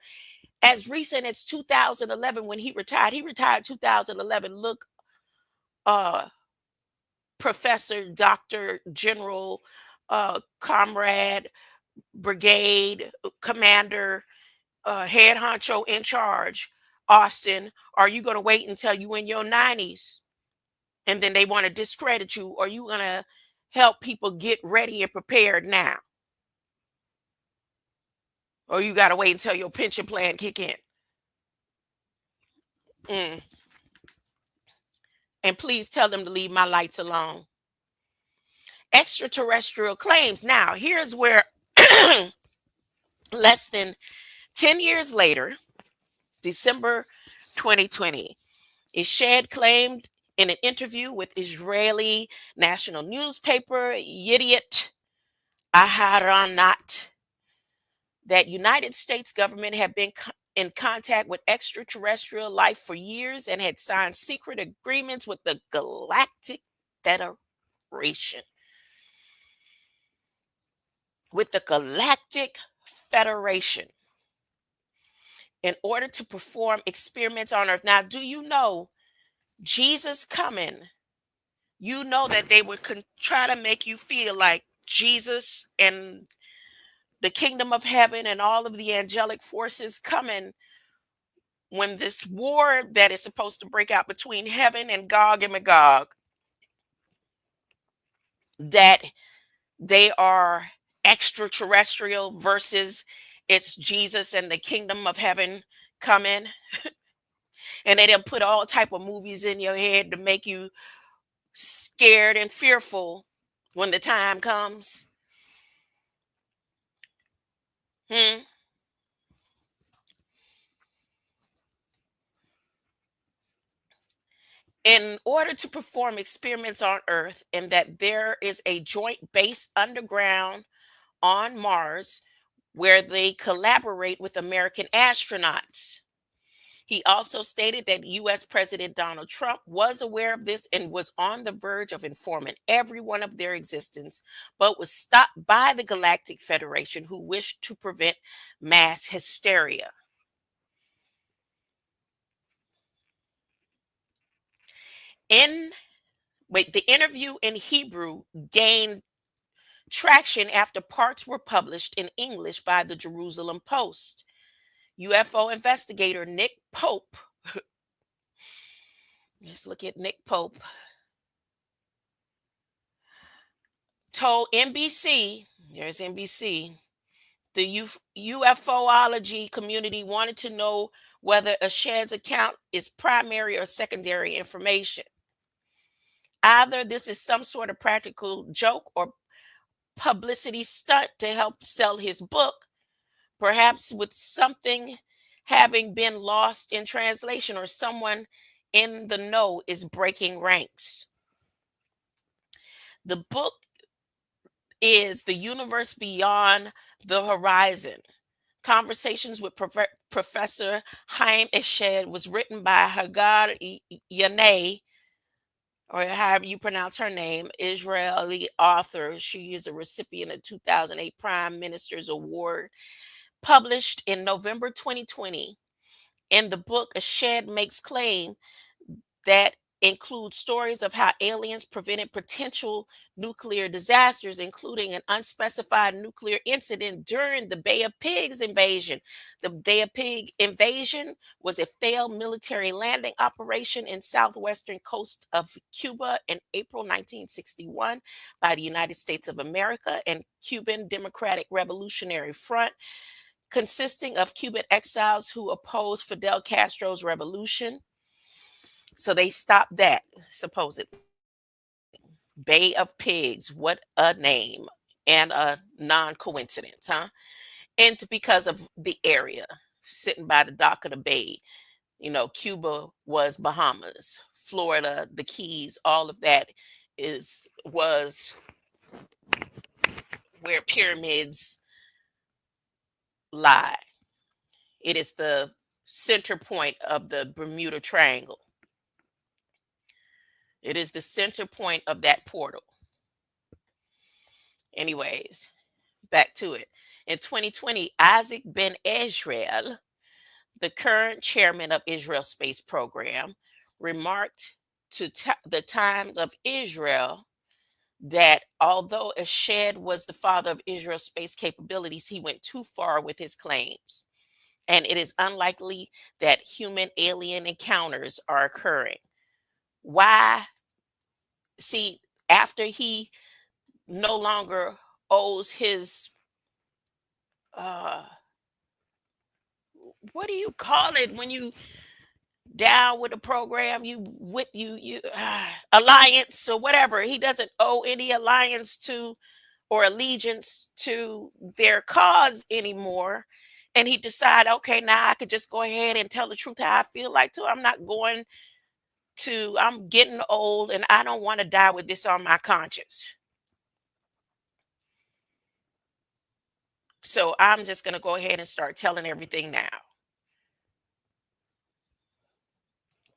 as recent as 2011, when he retired 2011. Look, Professor, Dr. General, Comrade, Brigade, Commander, head honcho in charge, Austin, are you going to wait until you in your 90s and then they want to discredit you? Or are you going to help people get ready and prepared now? Or you got to wait until your pension plan kick in? And please tell them to leave my lights alone. Extraterrestrial claims. Now, here's where less than 10 years later, December 2020, Ishad claimed in an interview with Israeli national newspaper Yediot Aharonot that United States government had been in contact with extraterrestrial life for years and had signed secret agreements with the Galactic Federation. With the Galactic Federation in order to perform experiments on Earth. Now, do you know Jesus coming? You know that they would try to make you feel like Jesus and the kingdom of heaven and all of the angelic forces coming when this war that is supposed to break out between heaven and Gog and Magog, that they are extraterrestrial versus it's Jesus and the kingdom of heaven coming. And they didn't put all type of movies in your head to make you scared and fearful when the time comes. In order to perform experiments on Earth, and that there is a joint base underground on Mars where they collaborate with American astronauts. He also stated that US President Donald Trump was aware of this and was on the verge of informing everyone of their existence, but was stopped by the Galactic Federation, who wished to prevent mass hysteria. The interview in Hebrew gained traction after parts were published in English by the Jerusalem Post. UFO investigator Nick Pope, let's look at Nick Pope, told NBC, there's NBC, the UFOlogy community wanted to know whether Ashad's account is primary or secondary information. Either this is some sort of practical joke or publicity stunt to help sell his book, perhaps with something having been lost in translation or someone in the know is breaking ranks. The book is The Universe Beyond the Horizon. Conversations with Professor Haim Eshed was written by Hagar Yanei, or however you pronounce her name, Israeli author. She is a recipient of 2008 Prime Minister's Award, published in November 2020. In the book, Eshed makes claim that include stories of how aliens prevented potential nuclear disasters, including an unspecified nuclear incident during the Bay of Pigs invasion. The Bay of Pig invasion was a failed military landing operation in southwestern coast of Cuba in April 1961 by the United States of America and Cuban Democratic Revolutionary Front, consisting of Cuban exiles who opposed Fidel Castro's revolution. So they stopped that, supposedly. Bay of Pigs, what a name and a non coincidence, huh? And because of the area sitting by the dock of the bay, Cuba was Bahamas, Florida, the Keys, all of that was where pyramids lie. It is the center point of the Bermuda Triangle. It is the center point of that portal. Anyways, back to it. In 2020, Isaac Ben Israel, the current chairman of Israel's space program, remarked to the Times of Israel that although Eshed was the father of Israel's space capabilities, he went too far with his claims. And it is unlikely that human alien encounters are occurring. Why? See, after he no longer owes his uh what do you call it when you down with a program, you with you alliance or whatever, he doesn't owe any alliance to or allegiance to their cause anymore, and he decided, okay, now I could just go ahead and tell the truth how I feel like to. I'm getting old and I don't want to die with this on my conscience, so I'm just going to go ahead and start telling everything now.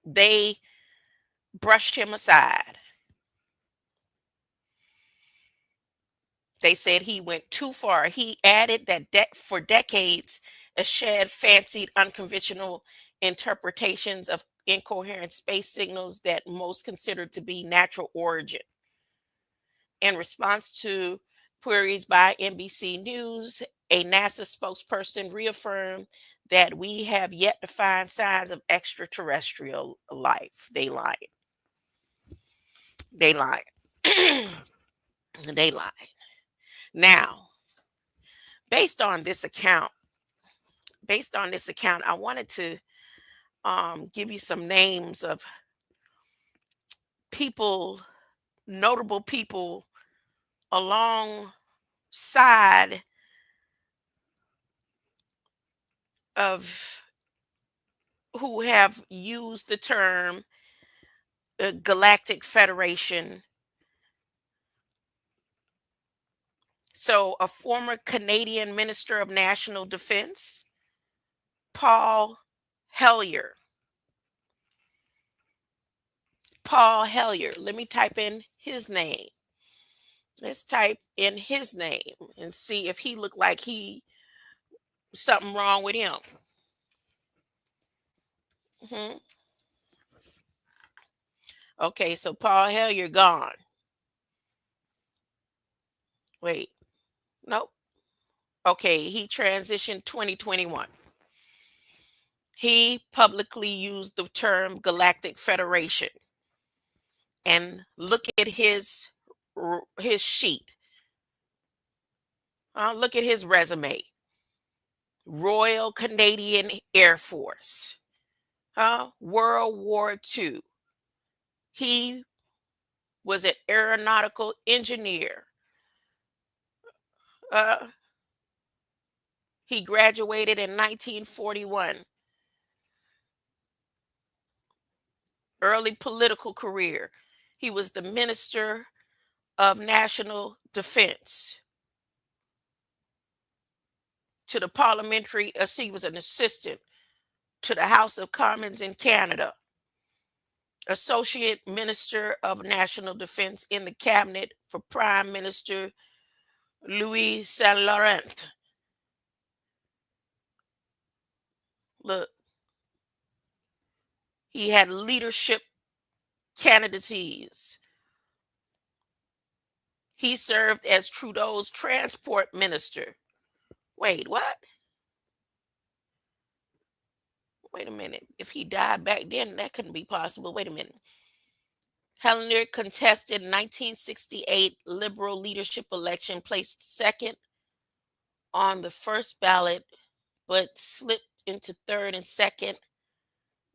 They brushed him aside. They said he went too far. He added that for decades, Ashed fancied unconventional interpretations of incoherent space signals that most considered to be natural origin. In response to queries by NBC News, a NASA spokesperson reaffirmed that we have yet to find signs of extraterrestrial life. They lied. They lied. They lied. Now, based on this account, I wanted to give you some names of people, notable people alongside of who have used the term Galactic Federation. So, a former Canadian Minister of National Defense, Paul Hellyer. Paul Hellyer. Let me type in his name. Let's type in his name and see if he looked like something wrong with him. Mhm. Okay, so Paul Hellyer gone. Wait, nope. Okay, he transitioned 2021. He publicly used the term Galactic Federation. And look at his sheet. Look at his resume. Royal Canadian Air Force. World War II. He was an aeronautical engineer. Uh, he graduated in 1941. Early political career. He was the Minister of National Defense to the parliamentary, he was an assistant to the House of Commons in Canada, Associate Minister of National Defense in the cabinet for Prime Minister Louis Saint Laurent. Look, he had leadership candidacies. He served as Trudeau's transport minister. Wait, what? Wait a minute. If he died back then, that couldn't be possible. Wait a minute. Hellier contested 1968 Liberal leadership election, placed second on the first ballot, but slipped into third and second.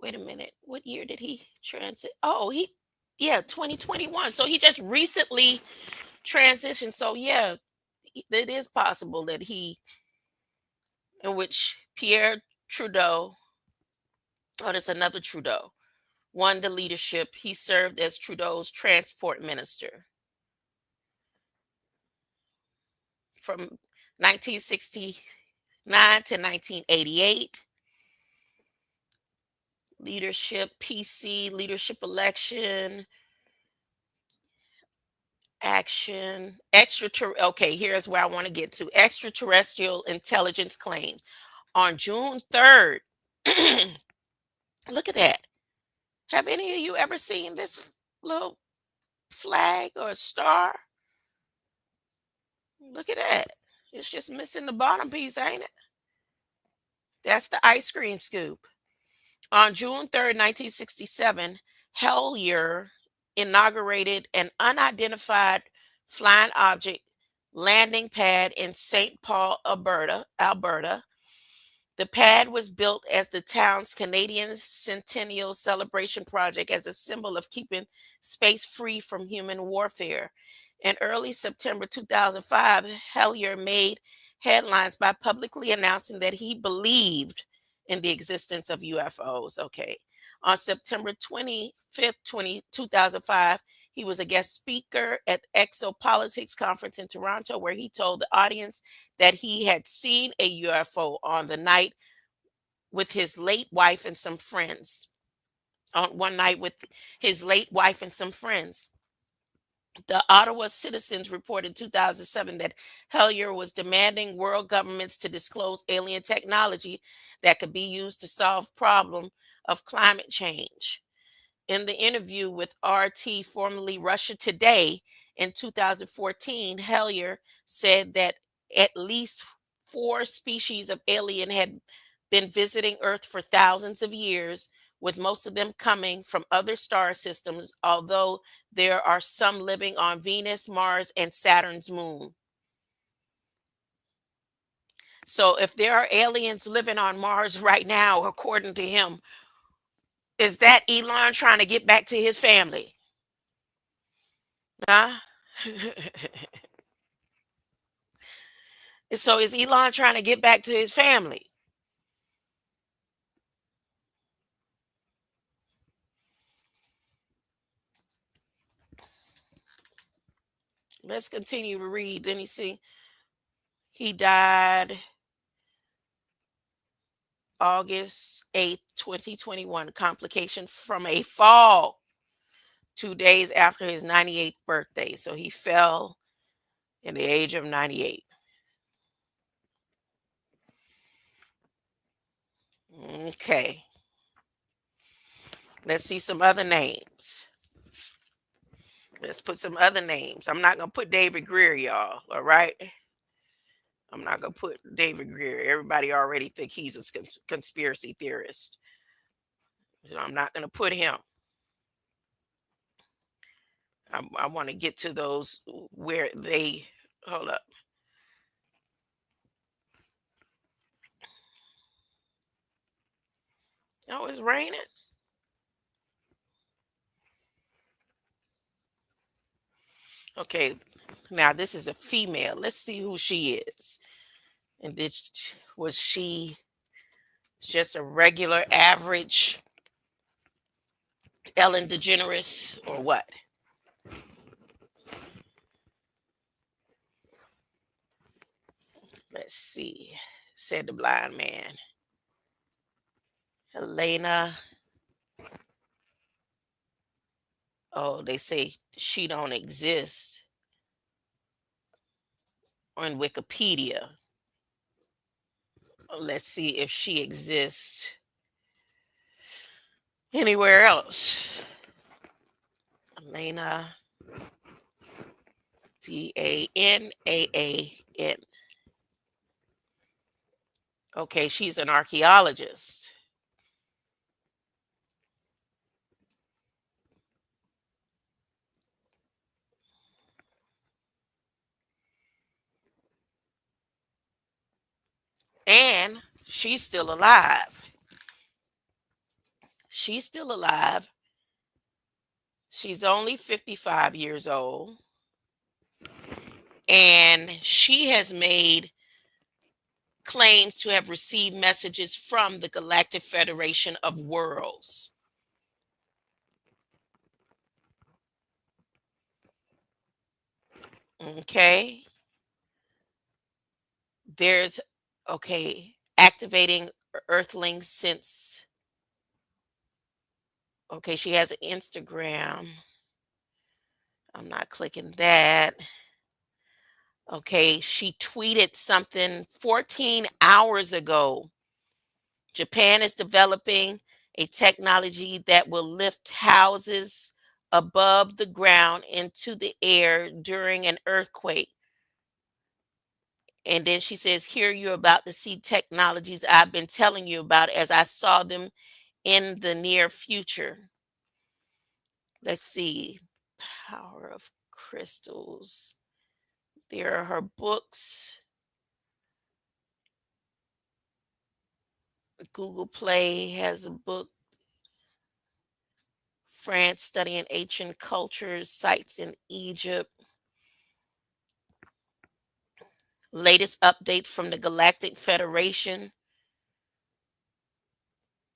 Wait a minute. What year did he transit? Oh, yeah, 2021. So he just recently transitioned. So yeah, it is possible that in which Pierre Trudeau, oh, there's another Trudeau, won the leadership. He served as Trudeau's transport minister from 1969 to 1988. Leadership, PC, leadership election, action, okay, here's where I want to get to. Extraterrestrial intelligence claims. On June 3rd, look at that. Have any of you ever seen this little flag or star? Look at that. It's just missing the bottom piece, ain't it? That's the ice cream scoop. On June 3rd, 1967, Hellier inaugurated an unidentified flying object landing pad in St. Paul, Alberta. The pad was built as the town's Canadian Centennial Celebration project as a symbol of keeping space free from human warfare. In early September 2005, Hellier made headlines by publicly announcing that he believed in the existence of UFOs. Okay. On September 25th, 2005, he was a guest speaker at the Exopolitics conference in Toronto, where he told the audience that he had seen a UFO on the night with his late wife and some friends. On one night with his late wife and some friends. The Ottawa Citizens reported in 2007 that Hellier was demanding world governments to disclose alien technology that could be used to solve problem of climate change. In the interview with RT, formerly Russia Today, in 2014, Hellier said that at least 4 species of alien had been visiting Earth for thousands of years, with most of them coming from other star systems, although there are some living on Venus, Mars, and Saturn's moon. So if there are aliens living on Mars right now, according to him, is that Elon trying to get back to his family? Huh? So is Elon trying to get back to his family? Let's continue to read. Let me see. He died August 8th, 2021. Complication from a fall 2 days after his 98th birthday. So he fell in the age of 98. Okay. Let's see some other names. Let's put some other names. I'm not going to put David Greer, y'all. All right. I'm not going to put David Greer. Everybody already think he's a conspiracy theorist. I'm not going to put him. I want to get to those where they, hold up. Oh, it's raining. Okay, now this is a female. Let's see who she is. And this was she just a regular, average Ellen DeGeneres or what? Let's see, said the blind man. Helena. Oh, they say she don't exist on Wikipedia. Let's see if she exists anywhere else. Lena, Danaan. Okay, she's an archaeologist. And she's still alive. She's still alive. She's only 55 years old. And she has made claims to have received messages from the Galactic Federation of Worlds. Okay. There's, okay, activating Earthlings since, okay, she has an Instagram. I'm not clicking that. Okay, she tweeted something 14 hours ago. Japan is developing a technology that will lift houses above the ground into the air during an earthquake. And then she says, here you're about to see technologies I've been telling you about as I saw them in the near future. Let's see. Power of Crystals. There are her books. Google Play has a book. France studying ancient cultures, sites in Egypt. Latest updates from the Galactic Federation.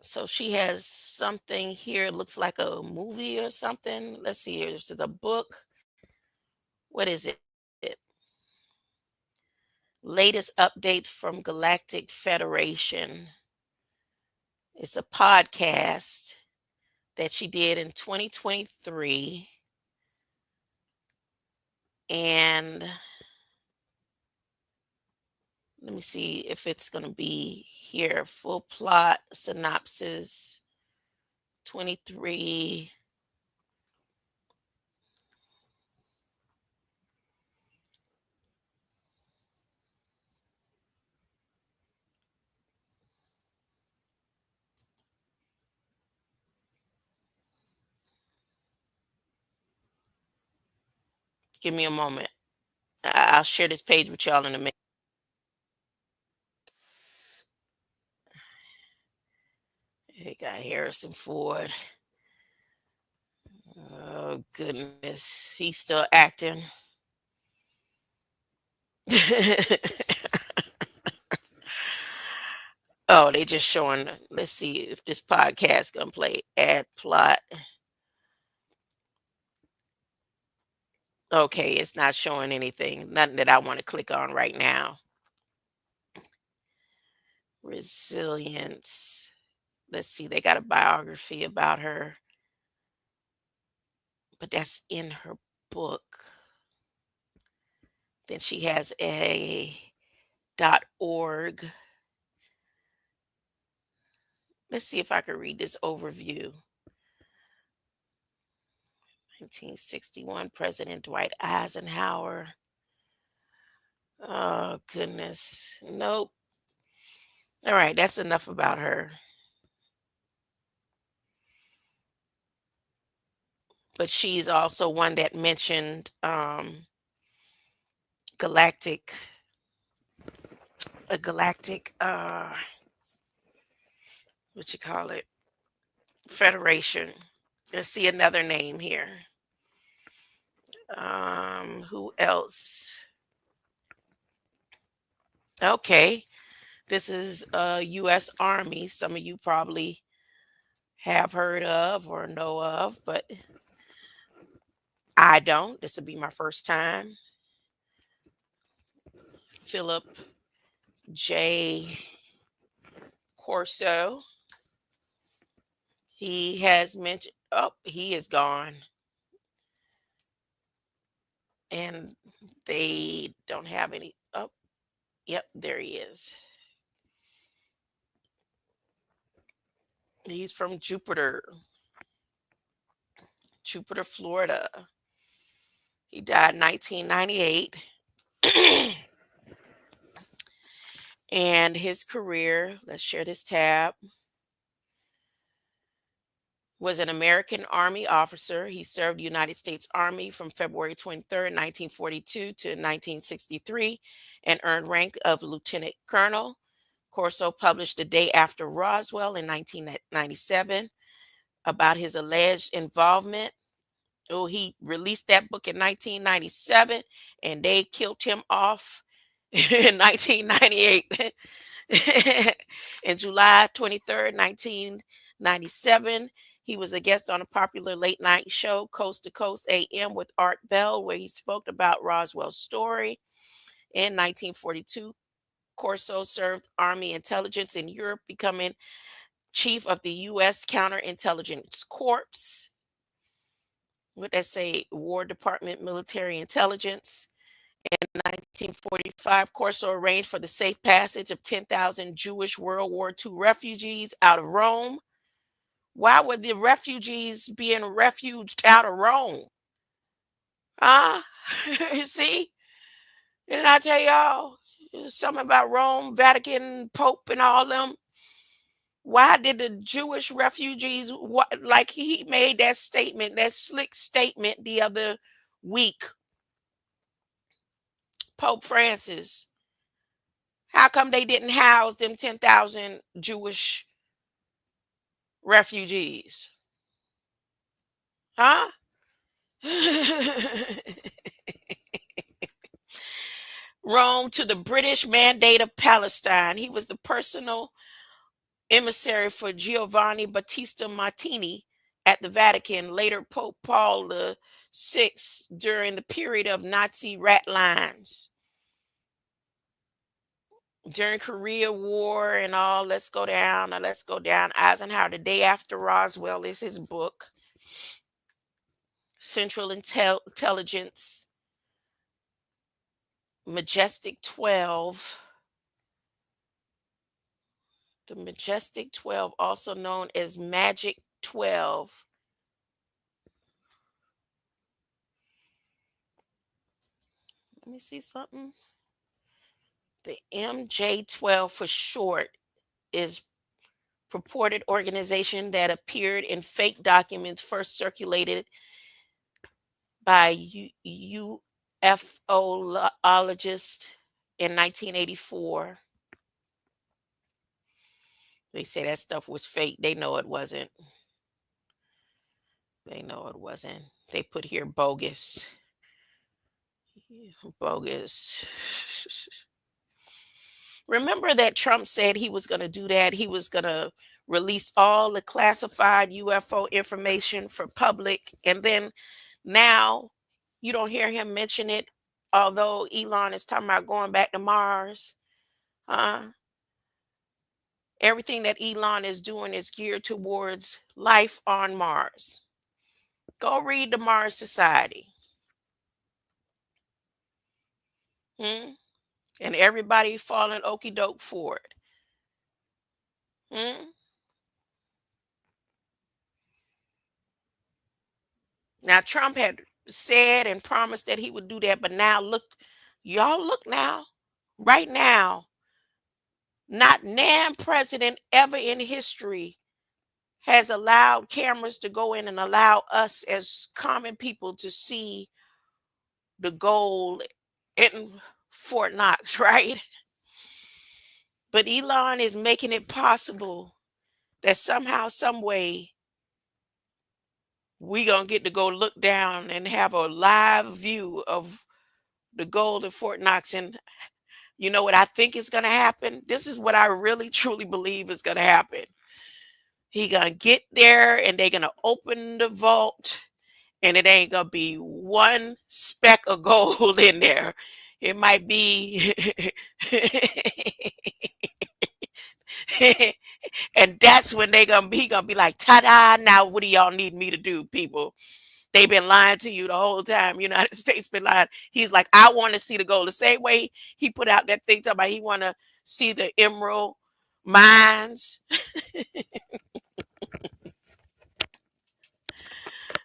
So she has something here. It looks like a movie or something. Let's see here. This is a book. What is it? Latest updates from Galactic Federation. It's a podcast that she did in 2023. And let me see if it's going to be here. Full plot synopsis 23. Give me a moment. I'll share this page with y'all in a minute. They got Harrison Ford. Oh, goodness. He's still acting. Oh, they just showing. Let's see if this podcast gonna play ad plot. Okay, it's not showing anything. Nothing that I want to click on right now. Resilience. Let's see. They got a biography about her, but that's in her book. Then she has a .org. Let's see if I can read this overview. 1961, President Dwight Eisenhower. Oh, goodness. Nope. All right, that's enough about her. But she's also one that mentioned galactic, a galactic, what you call it, federation. Let's see another name here. Who else? Okay, this is U.S. Army. Some of you probably have heard of or know of, but I don't. This will be my first time. Philip J. Corso. He has mentioned, oh, he is gone. And they don't have any. Oh, yep, there he is. He's from Jupiter. Jupiter, Florida. He died 1998. And his career, let's share this tab, was an American Army officer. He served the United States Army from February 23rd, 1942 to 1963 and earned rank of lieutenant colonel. Corso published The Day After Roswell in 1997 about his alleged involvement. Oh, he released that book in 1997 and they killed him off in 1998. In July 23rd, 1997, he was a guest on a popular late night show, Coast to Coast AM with Art Bell, where he spoke about Roswell's story. In 1942, Corso served Army intelligence in Europe, becoming chief of the U.S. Counterintelligence Corps. What that say? War Department Military Intelligence. In 1945, Corso arranged for the safe passage of 10,000 Jewish World War II refugees out of Rome. Why were the refugees being refuged out of Rome? Huh? You see? Didn't I tell y'all something about Rome, Vatican, Pope, and all them? Why did the Jewish refugees, like he made that statement, that slick statement the other week, Pope Francis? How come they didn't house them 10,000 Jewish refugees? Huh? Rome to the British Mandate of Palestine. He was the personal emissary for Giovanni Battista Martini at the Vatican, later Pope Paul VI during the period of Nazi rat lines. During Korea War and all, let's go down. Now let's go down. Eisenhower, The Day After Roswell is his book. Central Intelligence, Majestic 12. The Majestic 12, also known as Magic 12. Let me see something. The MJ12 for short is purported organization that appeared in fake documents first circulated by UFOologists in 1984. They say that stuff was fake. They know it wasn't. They know it wasn't. They put here bogus. Bogus. Remember that Trump said he was going to do that? He was going to release all the classified UFO information for public. And then now you don't hear him mention it, although Elon is talking about going back to Mars. Everything that Elon is doing is geared towards life on Mars. Go read the Mars Society. And everybody falling okie doke for it. Now, Trump had said and promised that he would do that, but now look, y'all look now, right now, not nan president ever in history has allowed cameras to go in and allow us as common people to see the gold in Fort Knox, right? But Elon is making it possible that somehow, some way, we gonna get to go look down and have a live view of the gold in Fort Knox. And you know what I think is gonna happen? This is what I really truly believe is gonna happen. He gonna get there and they're gonna open the vault and it ain't gonna be one speck of gold in there. It might be and that's when he gonna be like, ta-da, now what do y'all need me to do, people? They've been lying to you the whole time. United States been lying. He's like, I want to see the gold. The same way he put out that thing talking about he want to see the emerald mines.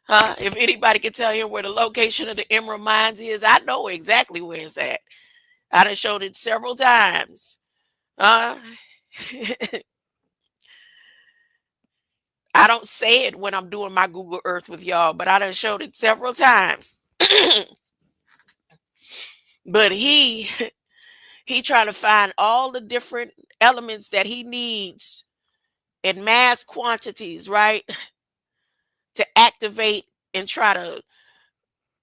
Huh? If anybody can tell him where the location of the Emerald Mines is, I know exactly where it's at. I done showed it several times. Uh, I don't say it when I'm doing my Google Earth with y'all, but I done showed it several times. But he trying to find all the different elements that he needs in mass quantities, right? To activate and try to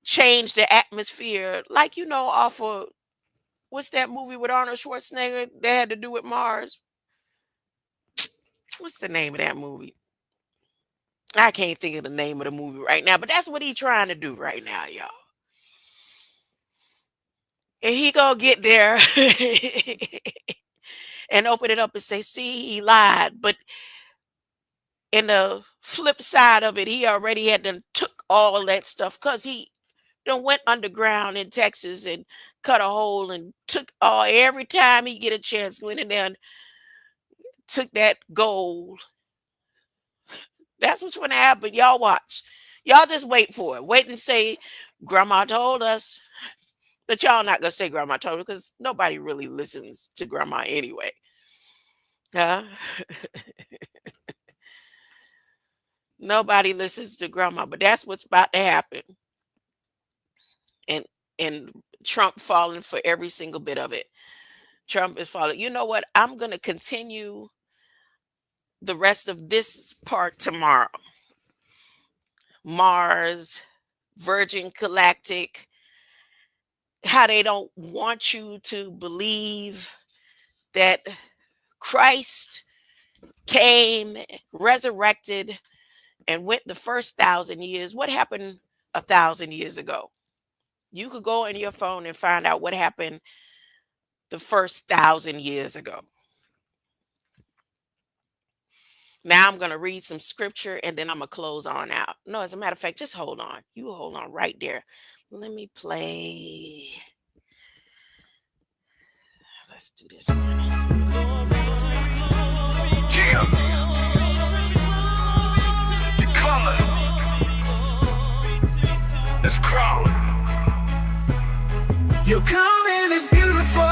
change the atmosphere, like off of what's that movie with Arnold Schwarzenegger that had to do with Mars? What's the name of that movie? I can't think of the name of the movie right now, but that's what he's trying to do right now, y'all. And he gonna get there and open it up and say, "See, he lied." But in the flip side of it, he already had done took all that stuff because he done went underground in Texas and cut a hole and took all every time he get a chance, went in there and took that gold. That's what's gonna happen. Y'all watch. Y'all just wait for it. Wait and say, Grandma told us. But y'all not gonna say Grandma told us because nobody really listens to Grandma anyway. Huh? Nobody listens to Grandma, but that's what's about to happen. And and Trump falling for every single bit of it. Trump is falling. You know what? I'm gonna continue the rest of this part tomorrow. Mars, Virgin Galactic, how they don't want you to believe that Christ came, resurrected, and went the first 1,000 years. What happened 1,000 years ago? You could go on your phone and find out what happened the first 1,000 years ago. Now I'm going to read some scripture and then I'm going to close on out. No, as a matter of fact, just hold on. You hold on right there. Let me play. Let's do this one.
Jim, you coming? It's crawling.
Your coming is beautiful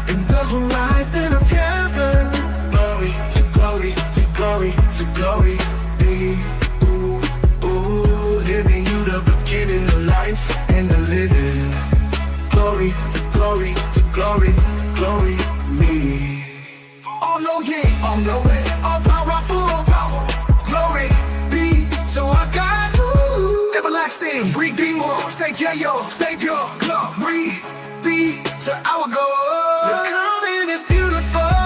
in the horizon of heaven. Glory to glory to glory to glory. Be ooh, ooh, living you the beginning of life and the living. Glory to glory to glory, glory me. All know ye, all know it, all powerful, all power. Glory be to our God. Ooh, everlasting, redeemer, Savior, Savior. Glory be to our God. Your coming is beautiful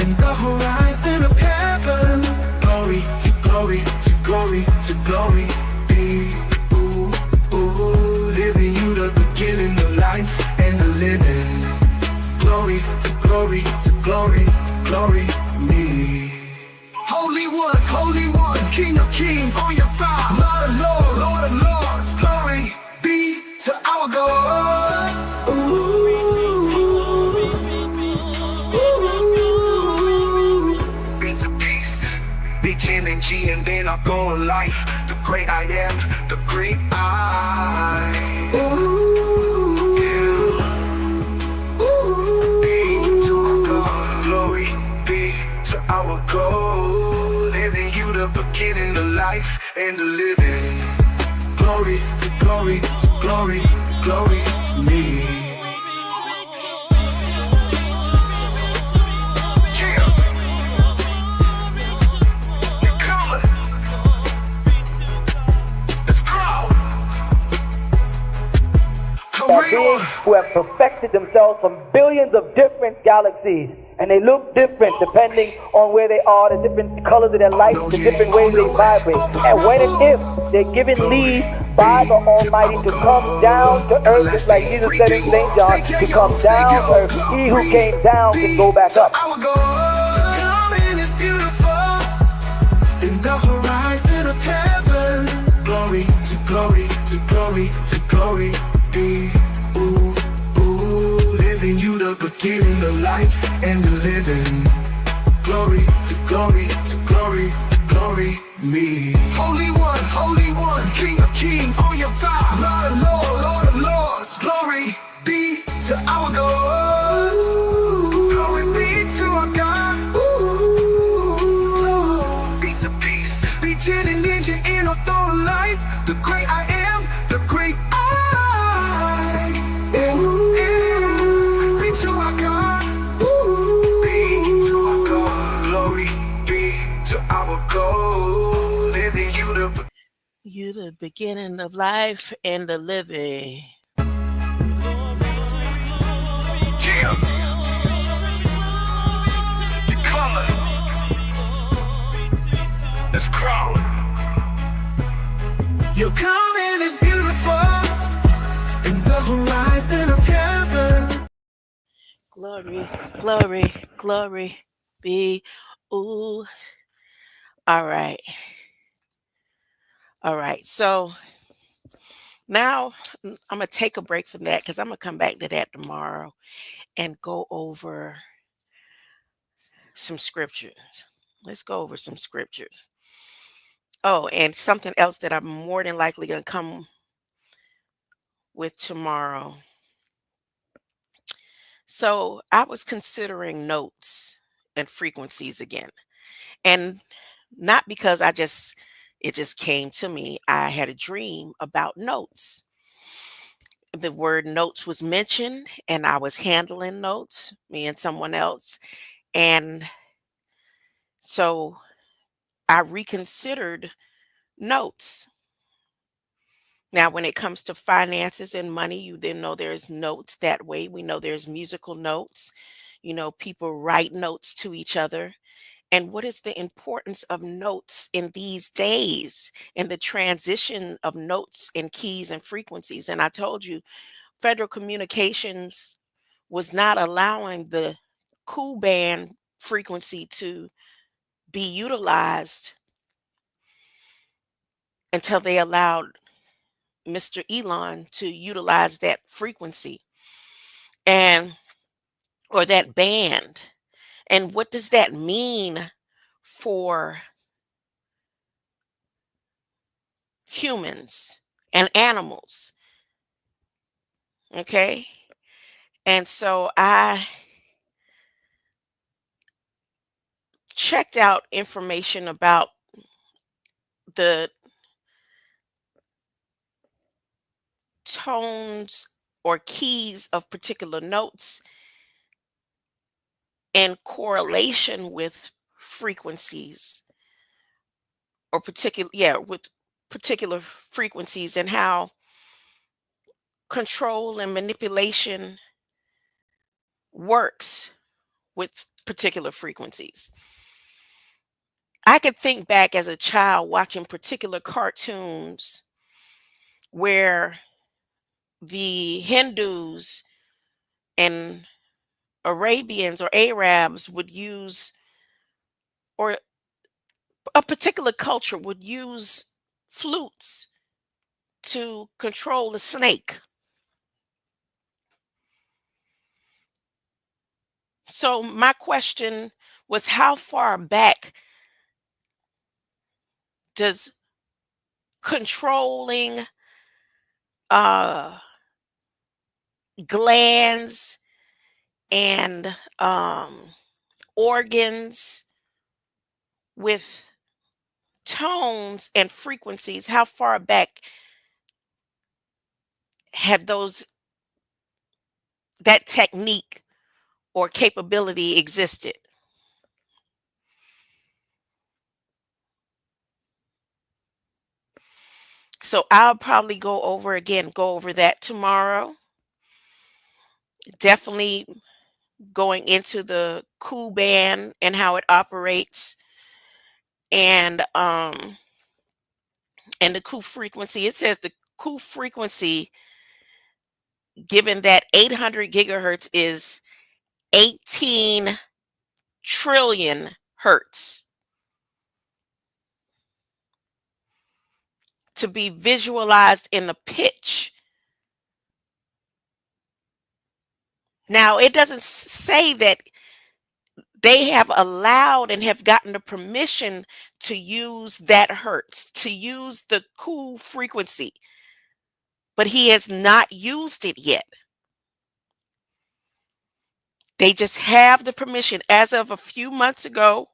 in the horizon of heaven. Glory to glory to glory to glory be. Ooh, ooh, living you the beginning of life and the living. Glory to glory to glory, glory me. Holy One, King of kings, on your throne. Lord of lords, Lord of lords. Glory be to our God. Ooh,
Prince of Peace, beginning G and then I go in life. The great I am, the great I.
ooh,
Yeah. Be to our God. Glory be to our God. Living you the beginning of life and the living.
glory to glory to glory, glory me.
Yeah. You coming? It's crawling.
Are beings who have perfected themselves from billions of different galaxies, and they look different depending on where they are, the different colors of their light, the different ways they vibrate. And when and if they're given leave by the Almighty to come down to earth, just like Jesus said in St. John, to come down to earth, he who came down can go back up.
Our God, coming is beautiful in the horizon of heaven. Glory to glory to glory to glory be. Ooh, ooh, living you the beginning of life and the living. Glory to glory to glory, glory me. Holy One,
superstar. Lord of Lords, Lord of Lords, glory be to our God. Glory be to our God. Peace of peace. Beaching and ninja in our thought life. The great I am, the great I am. Be to our God. Be to our God. Glory be to our God. Living you the
You the beginning of life and the living.
Jim. You coming? Let's crawl.
Your coming is beautiful in the horizon of heaven.
Glory, glory, glory be. Ooh. All right. All right. So now I'm going to take a break from that because I'm going to come back to that tomorrow and go over some scriptures. Let's go over some scriptures. Oh, and something else that I'm more than likely going to come with tomorrow. So I was considering notes and frequencies again. And not because it just came to me. I had a dream about notes. The word notes was mentioned, and I was handling notes, me and someone else. And so I reconsidered notes. Now, when it comes to finances and money, you then know there's notes that way. We know there's musical notes. People write notes to each other. And what is the importance of notes in these days and the transition of notes and keys and frequencies? And I told you, Federal Communications was not allowing the cool band frequency to be utilized until they allowed Mr. Elon to utilize that frequency and or that band. And what does that mean for humans and animals? Okay. And so I checked out information about the tones or keys of particular notes in correlation with frequencies or with particular frequencies and how control and manipulation works with particular frequencies. I could think back as a child watching particular cartoons where the Hindus and Arabians or Arabs would use, or a particular culture would use flutes to control the snake. So my question was, how far back does controlling uh, glands and organs with tones and frequencies, how far back have that technique or capability existed? So I'll probably go over that tomorrow. Definitely going into the cool band and how it operates, and the cool frequency. It says the cool frequency, given that 800 gigahertz is 18 trillion hertz, to be visualized in the pitch. Now, it doesn't say that they have allowed and have gotten the permission to use that hertz, to use the cool frequency. but he has not used it yet. They just have the permission. As of a few months ago,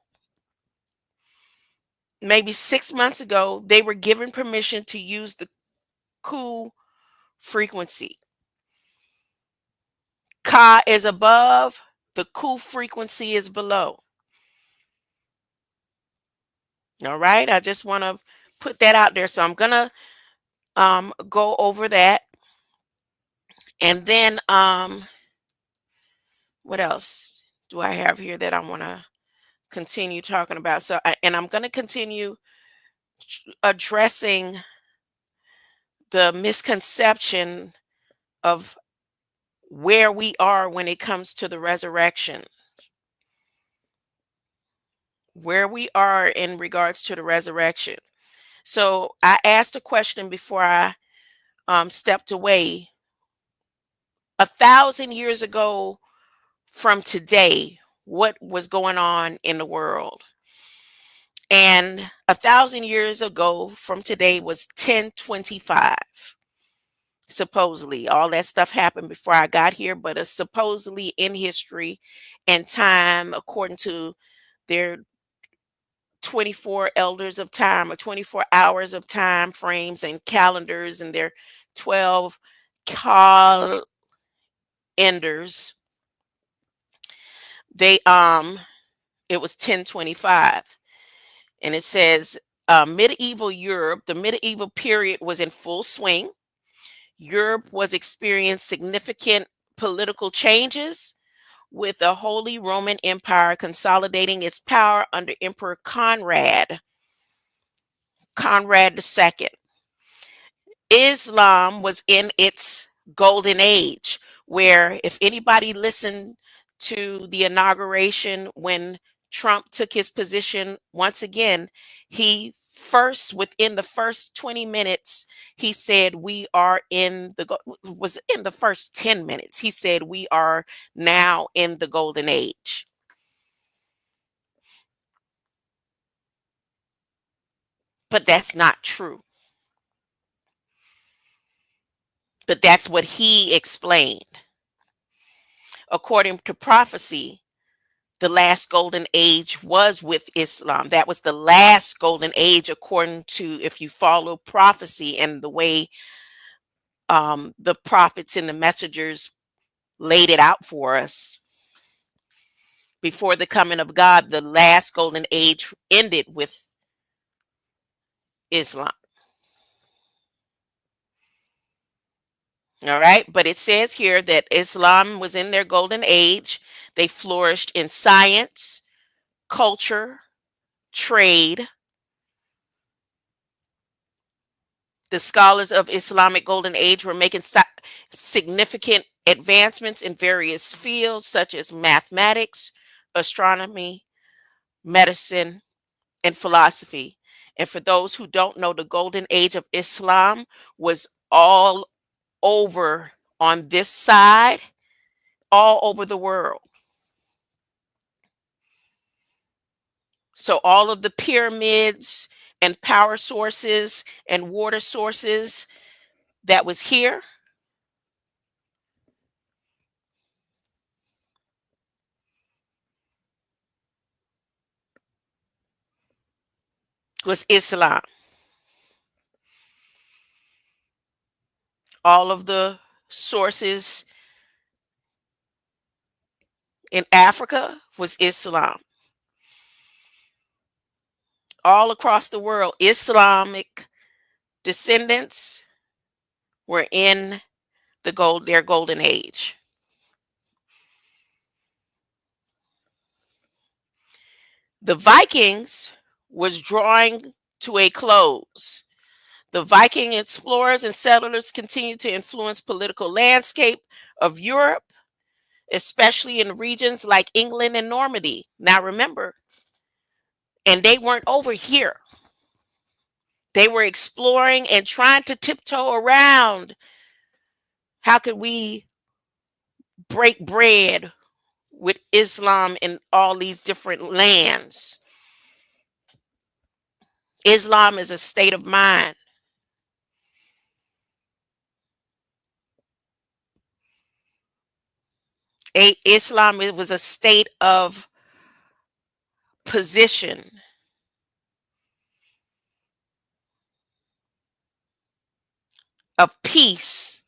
maybe 6 months ago, they were given permission to use the Ku frequency. Ka is above, the Ku frequency is below. All right. I just want to put that out there. So I'm going to go over that. And then what else do I have here that I want to continue talking about? And I'm going to continue addressing the misconception of where we are when it comes to the resurrection, where we are in regards to the resurrection. So I asked a question before I stepped away. 1,000 years ago from today, what was going on in the world? And 1,000 years ago from today was 1025. Supposedly, all that stuff happened before I got here, but supposedly in history and time, according to their 24 elders of time or 24 hours of time frames and calendars and their 12 calendars, they it was 1025. And it says medieval Europe, the medieval period was in full swing. Europe was experiencing significant political changes, with the Holy Roman Empire consolidating its power under Emperor Conrad II. Islam was in its golden age, where if anybody listened to the inauguration when Trump took his position once again, he first, within the first 20 minutes, he said, we are in the, was in the first 10 minutes, he said, we are now in the golden age. But that's not true. But that's what he explained. According to prophecy, the last golden age was with Islam. That was the last golden age, according to, if you follow prophecy and the way the prophets and the messengers laid it out for us. Before the coming of God, the last golden age ended with Islam. All right. But it says here that Islam was in their golden age. They flourished in science, culture, trade. The scholars of Islamic Golden Age were making significant advancements in various fields such as mathematics, astronomy, medicine, and philosophy. And for those who don't know, the Golden Age of Islam was all over on this side, all over the world. So all of the pyramids and power sources and water sources that was here was Islam. All of the sources in Africa was Islam. All across the world, Islamic descendants were in their golden age. The Vikings was drawing to a close. The Viking explorers and settlers continued to influence political landscape of Europe, especially in regions like England and Normandy. Now remember, and they weren't over here. They were exploring and trying to tiptoe around. How could we break bread with Islam in all these different lands? Islam is a state of mind. Islam, it was a state of position, of peace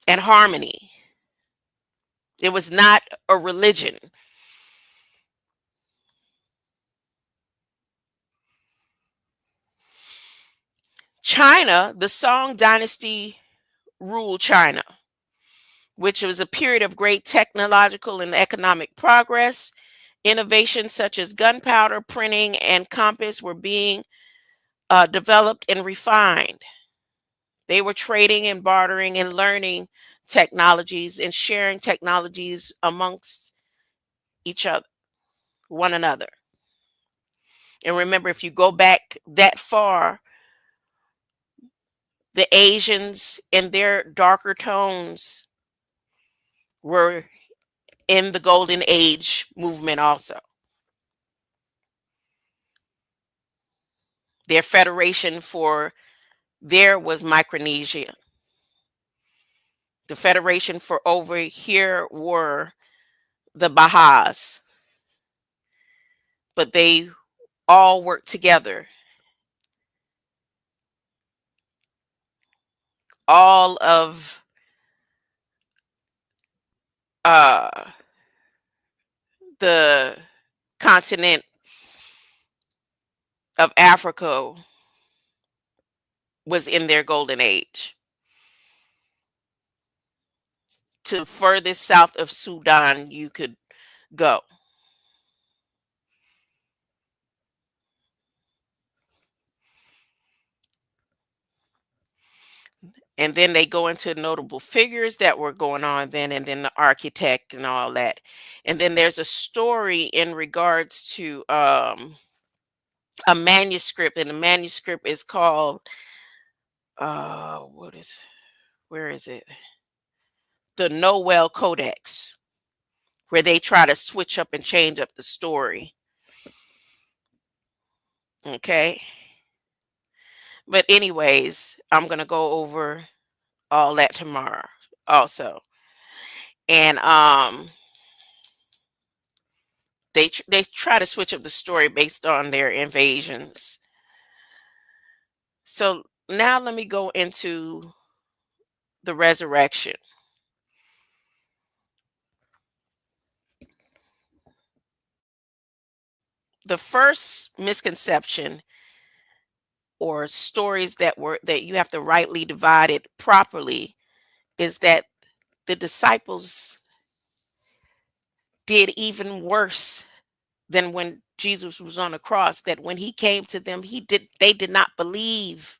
and harmony. It was not a religion. China, the Song dynasty ruled China, which was a period of great technological and economic progress. Innovations such as gunpowder, printing, and compass were being developed and refined. They were trading and bartering and learning technologies and sharing technologies amongst each other, one another. And remember, if you go back that far, the Asians in their darker tones were in the Golden Age movement also. Their federation for there was Micronesia. The federation for over here were the Bahas, but they all worked together. All of uh, the continent of Africa was in their golden age. To furthest south of Sudan, you could go. And then they go into notable figures that were going on then, and then the architect and all that. And then there's a story in regards to a manuscript, and the manuscript is called what is where is it? The Noel Codex, where they try to switch up and change up the story. Okay. But anyways, I'm gonna go over all that tomorrow also. And they try to switch up the story based on their invasions. So now let me go into the resurrection. The first misconception or stories that you have to rightly divide it properly is that the disciples did even worse than when Jesus was on the cross, that when he came to them, they did not believe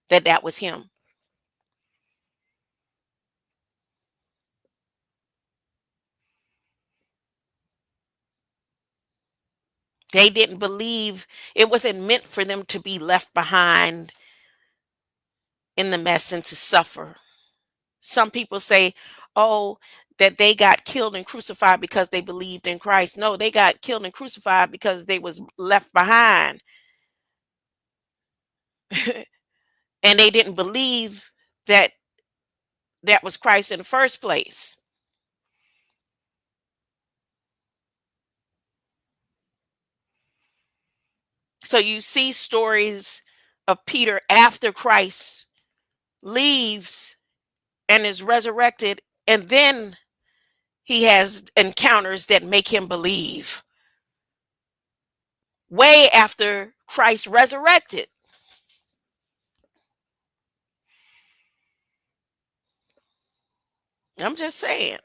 that that was him. They didn't believe. It wasn't meant for them to be left behind in the mess and to suffer. Some people say, oh, that they got killed and crucified because they believed in Christ. No, they got killed and crucified because they was left behind. And they didn't believe that that was Christ in the first place. So you see stories of Peter after Christ leaves and is resurrected, and then he has encounters that make him believe way after Christ resurrected. I'm just saying.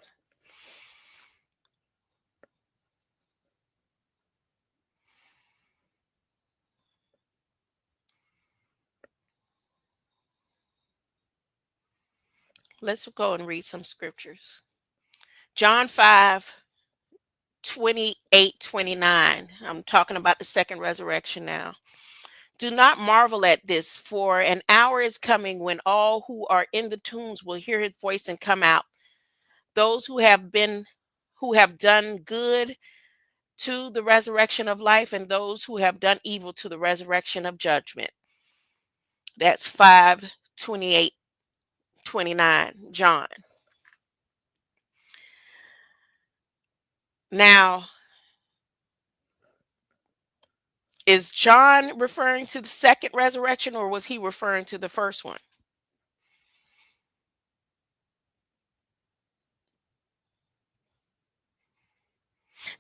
Let's go and read some scriptures. John 5, 28, 29. I'm talking about the second resurrection now. Do not marvel at this, for an hour is coming when all who are in the tombs will hear his voice and come out. Those who have done good to the resurrection of life, and those who have done evil to the resurrection of judgment. That's 5, 28, 29. John. Now, is John referring to the second resurrection, or was he referring to the first one?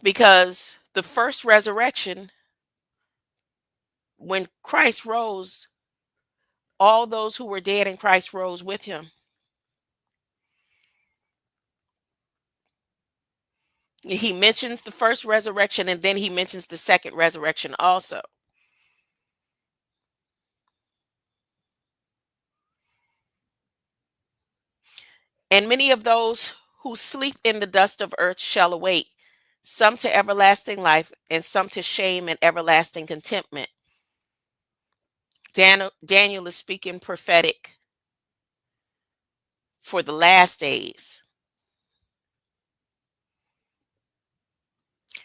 Because the first resurrection, when Christ rose, all those who were dead in Christ rose with him. He mentions the first resurrection, and then he mentions the second resurrection also. And many of those who sleep in the dust of earth shall awake, some to everlasting life, and some to shame and everlasting contentment. Daniel is speaking prophetic for the last days.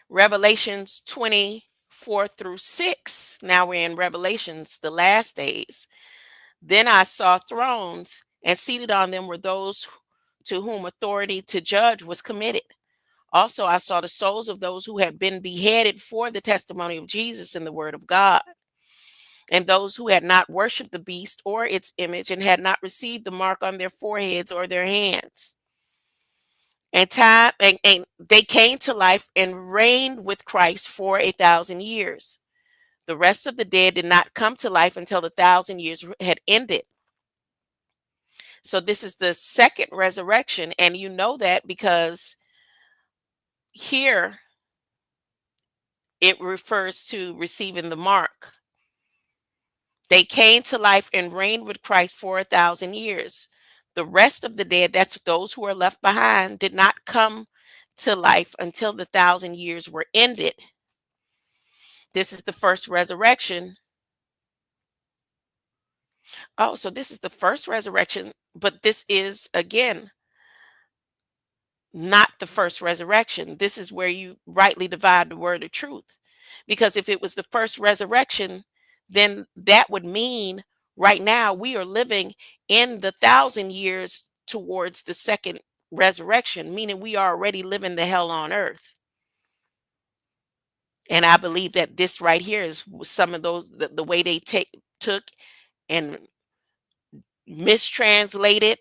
Revelations 24 through 6. Now we're in Revelations, the last days. Then I saw thrones, and seated on them were those to whom authority to judge was committed. Also, I saw the souls of those who had been beheaded for the testimony of Jesus and the word of God, and those who had not worshipped the beast or its image, and had not received the mark on their foreheads or their hands. And they came to life and reigned with Christ for 1,000 years. The rest of the dead did not come to life until the 1,000 years had ended. So this is the second resurrection, and you know that because here it refers to receiving the mark. They came to life and reigned with Christ for 1,000 years. The rest of the dead, that's those who are left behind, did not come to life until the 1,000 years were ended. This is the first resurrection. Oh, so this is the first resurrection, but this is again not the first resurrection. This is where you rightly divide the word of truth. Because if it was the first resurrection, then that would mean right now we are living in the 1,000 years towards the second resurrection, meaning we are already living the hell on earth. And I believe that this right here is some of those, the way they took and mistranslated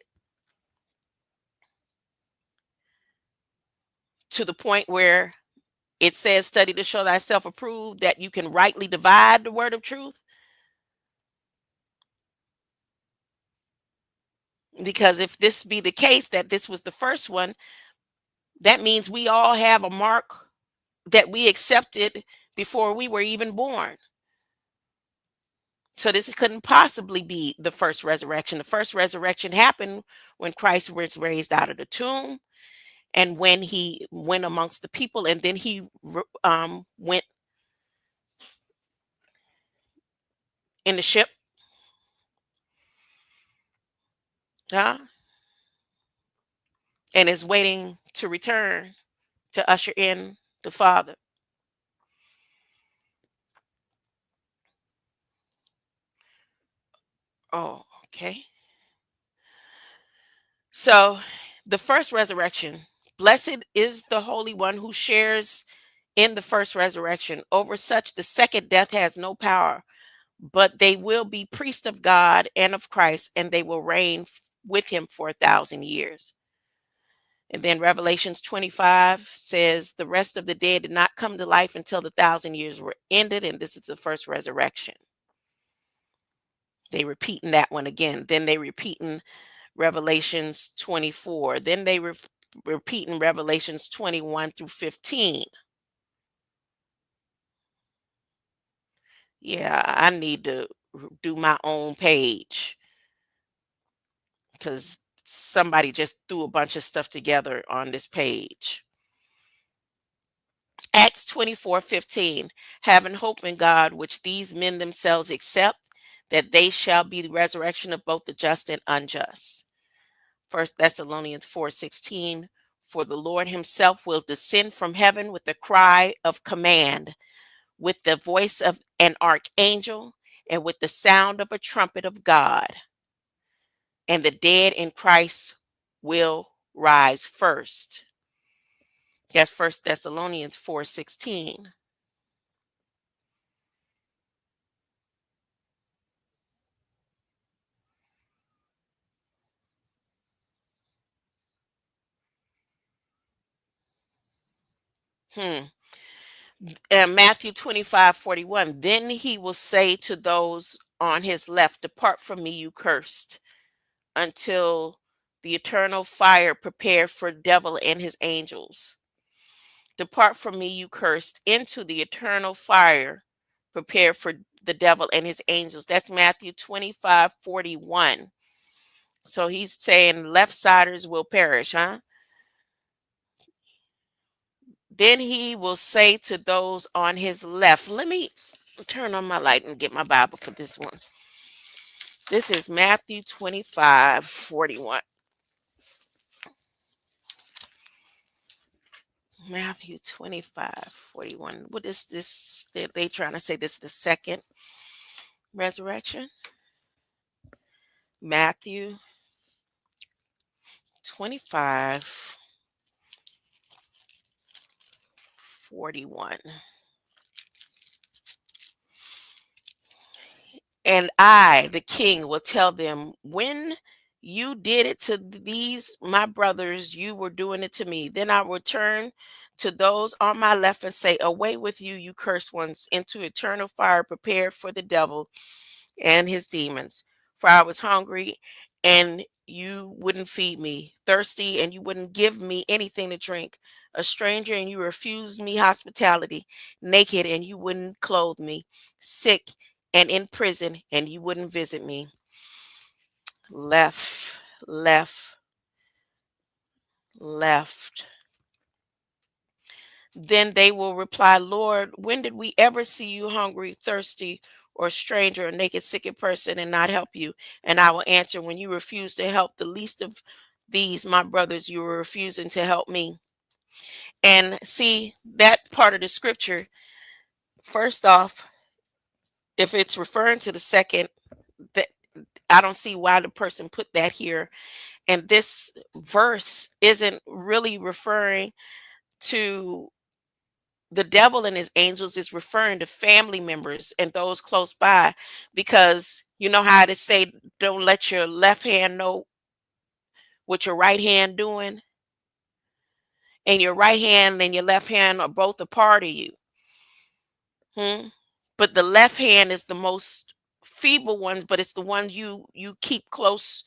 to the point where it says, study to show thyself approved, that you can rightly divide the word of truth. Because if this be the case, that this was the first one, that means we all have a mark that we accepted before we were even born. So this couldn't possibly be the first resurrection. The first resurrection happened when Christ was raised out of the tomb, and when he went amongst the people, and then he went in the ship, and is waiting to return to usher in the Father. Oh, okay. So the first resurrection, blessed is the Holy One who shares in the first resurrection. Over such, the second death has no power, but they will be priests of God and of Christ, and they will reign with him for 1,000 years. And then Revelations 25 says, the rest of the dead did not come to life until the 1,000 years were ended, and this is the first resurrection. They repeating that one again. Then they repeating Revelations 24. Then they repeating Revelations 21 through 15. Yeah, I need to do my own page because somebody just threw a bunch of stuff together on this page. Acts 24:15, having hope in God, which these men themselves accept, that they shall be the resurrection of both the just and unjust. 1 Thessalonians 4:16, for the Lord himself will descend from heaven with a cry of command, with the voice of an archangel, and with the sound of a trumpet of God. And the dead in Christ will rise first. That's First Thessalonians 4:16. Hmm. Matthew 25:41. Then he will say to those on his left, depart from me, you cursed, until the eternal fire prepared for devil and his angels. Depart from me, you cursed, into the eternal fire prepared for the devil and his angels. That's Matthew 25:41. So he's saying left siders will perish, huh? Then he will say to those on his left, let me turn on my light and get my Bible for this one. This is Matthew 25:41. Matthew 25:41. What is this? They trying to say this is the second resurrection? Matthew 25:41. And I, the king, will tell them, when you did it to these my brothers, you were doing it to me. Then I will turn to those on my left and say, away with you, you cursed ones, into eternal fire prepared for the devil and his demons. For I was hungry, and you wouldn't feed me, thirsty, and you wouldn't give me anything to drink, a stranger, and you refused me hospitality, naked, and you wouldn't clothe me, sick and in prison, and you wouldn't visit me. Left, left, left. Then they will reply, Lord, when did we ever see you hungry, thirsty, or stranger, or naked, sick in person, and not help you? And I will answer, when you refuse to help the least of these, my brothers, you were refusing to help me. And see, that part of the scripture, first off, if it's referring to the second, that I don't see why the person put that here. And this verse isn't really referring to the devil and his angels, is referring to family members and those close by, because you know how to say, don't let your left hand know what your right hand doing, and your right hand and your left hand are both a part of you. But the left hand is the most feeble one, but it's the one you keep close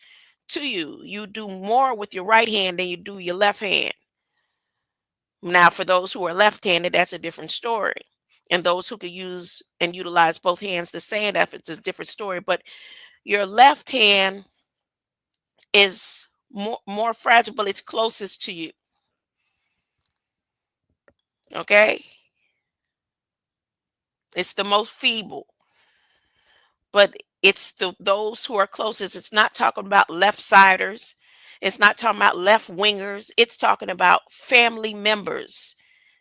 to you. You do more with your right hand than you do your left hand. Now, for those who are left-handed, that's a different story. And those who can use and utilize both hands the same efforts is a different story. But your left hand is more fragile, but it's closest to you. Okay? It's the most feeble. But it's those who are closest. It's not talking about left-siders. It's not talking about left wingers. It's talking about family members.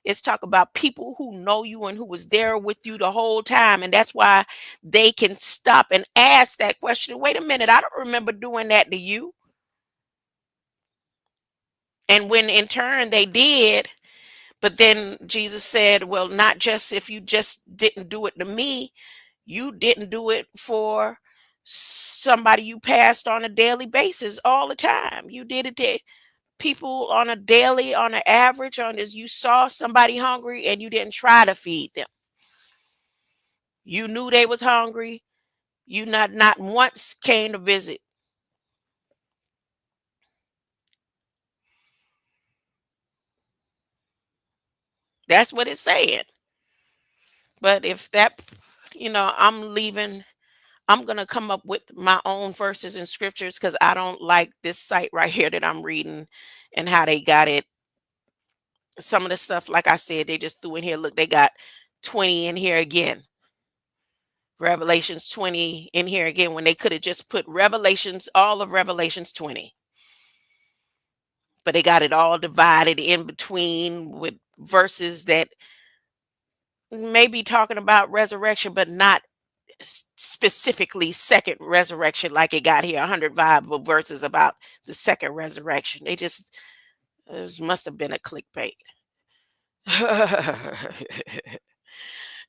It's talking about people who know you and who was there with you the whole time. And that's why they can stop and ask that question. Wait a minute, I don't remember doing that to you. And when in turn they did, but then Jesus said, well, not just if you just didn't do it to me, you didn't do it for somebody you passed on a daily basis all the time. You did it to people on a daily, on an average, on this. You saw somebody hungry and you didn't try to feed them. You knew they was hungry. You not once came to visit. That's what it's saying. But if that, I'm leaving. I'm going to come up with my own verses and scriptures, because I don't like this site right here that I'm reading and how they got it. Some of the stuff, like I said, they just threw in here. Look, they got 20 in here again. Revelations 20 in here again, when they could have just put Revelations, all of Revelations 20. But they got it all divided in between with verses that may be talking about resurrection, but not specifically second resurrection, like it got here 100 Bible verses about the second resurrection. They just, it must have been a clickbait.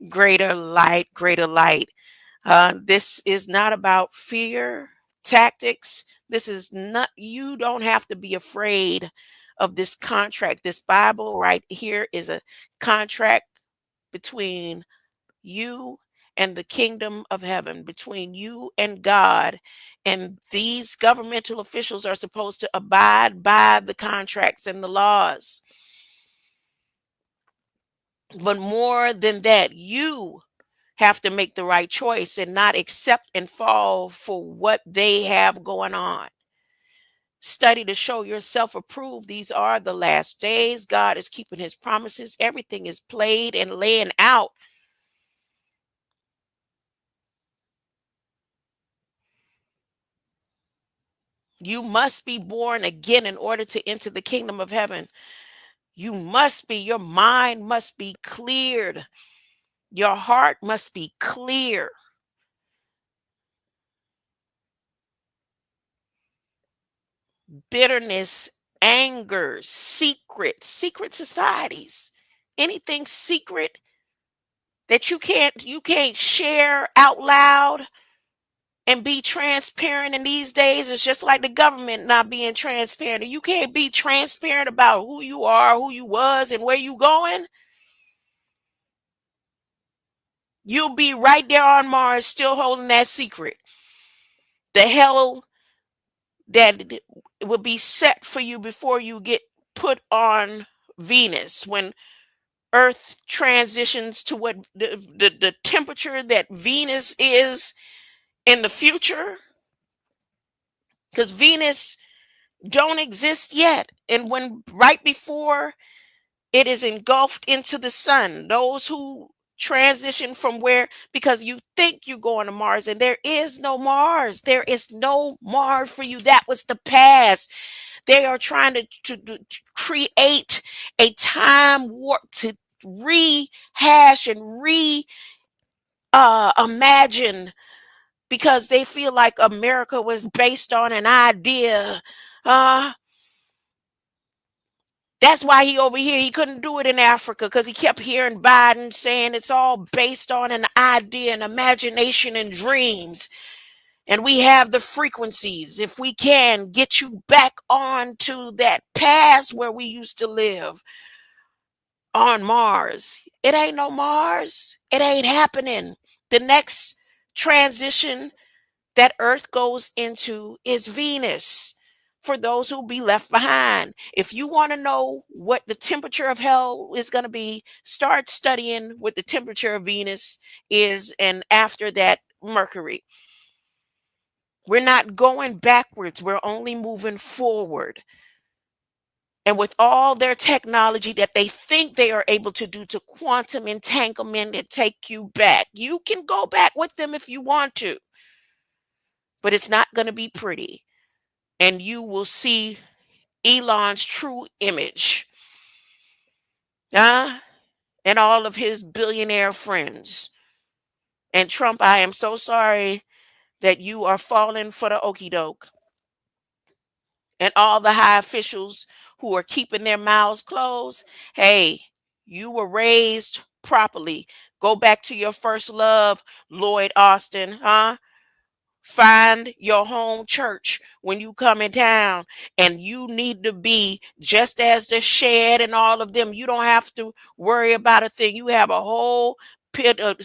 Greater light, greater light. This is not about fear tactics. This is not, you don't have to be afraid of this contract. This Bible right here is a contract between you and the kingdom of heaven, between you and God. And these governmental officials are supposed to abide by the contracts and the laws. But more than that, you have to make the right choice and not accept and fall for what they have going on. Study to show yourself approved. These are the last days. God is keeping his promises. Everything is played and laying out. You must be born again in order to enter the kingdom of heaven. You must be, your mind must be cleared. Your heart must be clear. Bitterness, anger, secret societies, anything secret that you can't share out loud and be transparent in these days. It's just like the government not being transparent. You can't be transparent about who you are, who you was, and where you going. You'll be right there on Mars still holding that secret. The hell that will be set for you before you get put on Venus, when Earth transitions to what the temperature that Venus is in the future, because Venus don't exist yet. And when right before it is engulfed into the sun, those who transition from where, because you think you're going to Mars, and there is no Mars. There is no Mars for you. That was the past. They are trying to create a time warp to rehash and imagine, because they feel like America was based on an idea. That's why he over here, he couldn't do it in Africa, because he kept hearing Biden saying it's all based on an idea and imagination and dreams. And we have the frequencies. If we can get you back onto that past where we used to live on Mars. It ain't no Mars. It ain't happening. The next transition that Earth goes into is Venus, for those who be left behind. If you want to know what the temperature of hell is going to be, start studying what the temperature of Venus is, and after that, Mercury. We're not going backwards. We're only moving forward. And with all their technology that they think they are able to do to quantum entanglement and take you back, you can go back with them if you want to. But it's not going to be pretty. And you will see Elon's true image. And all of his billionaire friends. And Trump, I am so sorry that you are falling for the okie doke. And all the high officials who are keeping their mouths closed. Hey, you were raised properly. Go back to your first love, Lloyd Austin, Find your home church when you come in town, and you need to be just as the Shed and all of them. You don't have to worry about a thing. You have a whole pit of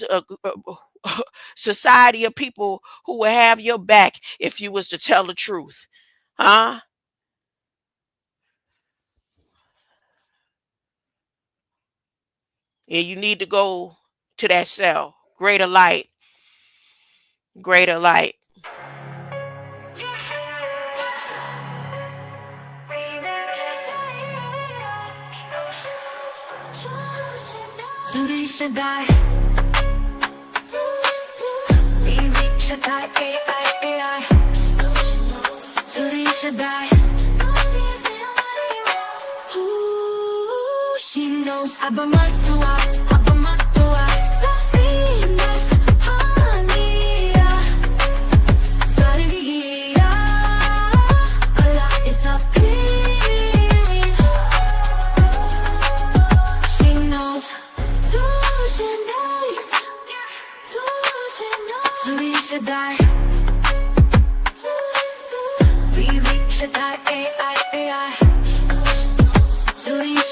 society of people who will have your back if you was to tell the truth. And you need to go to that cell. Greater light. Greater light.
Zuri Shaddai, Easy Shaddai, AI. Zuri Shaddai. Ooh, she knows Abamatua, Safina, Hania, Saria. Allah is a king. She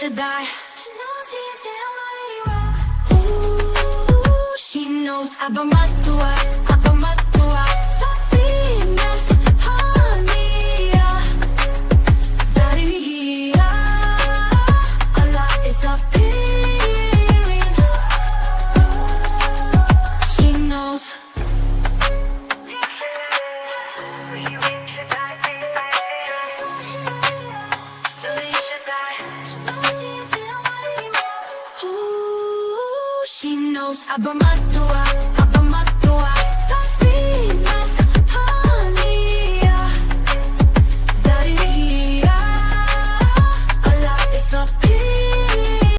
Shaddai. Ooh, she knows Abba Mut'Awuhu, Abba Mut'Awuhu. Safina, Hania, Zaria. Allah is appearing. She knows. Ooh, she knows Abba Mut'Awuhu.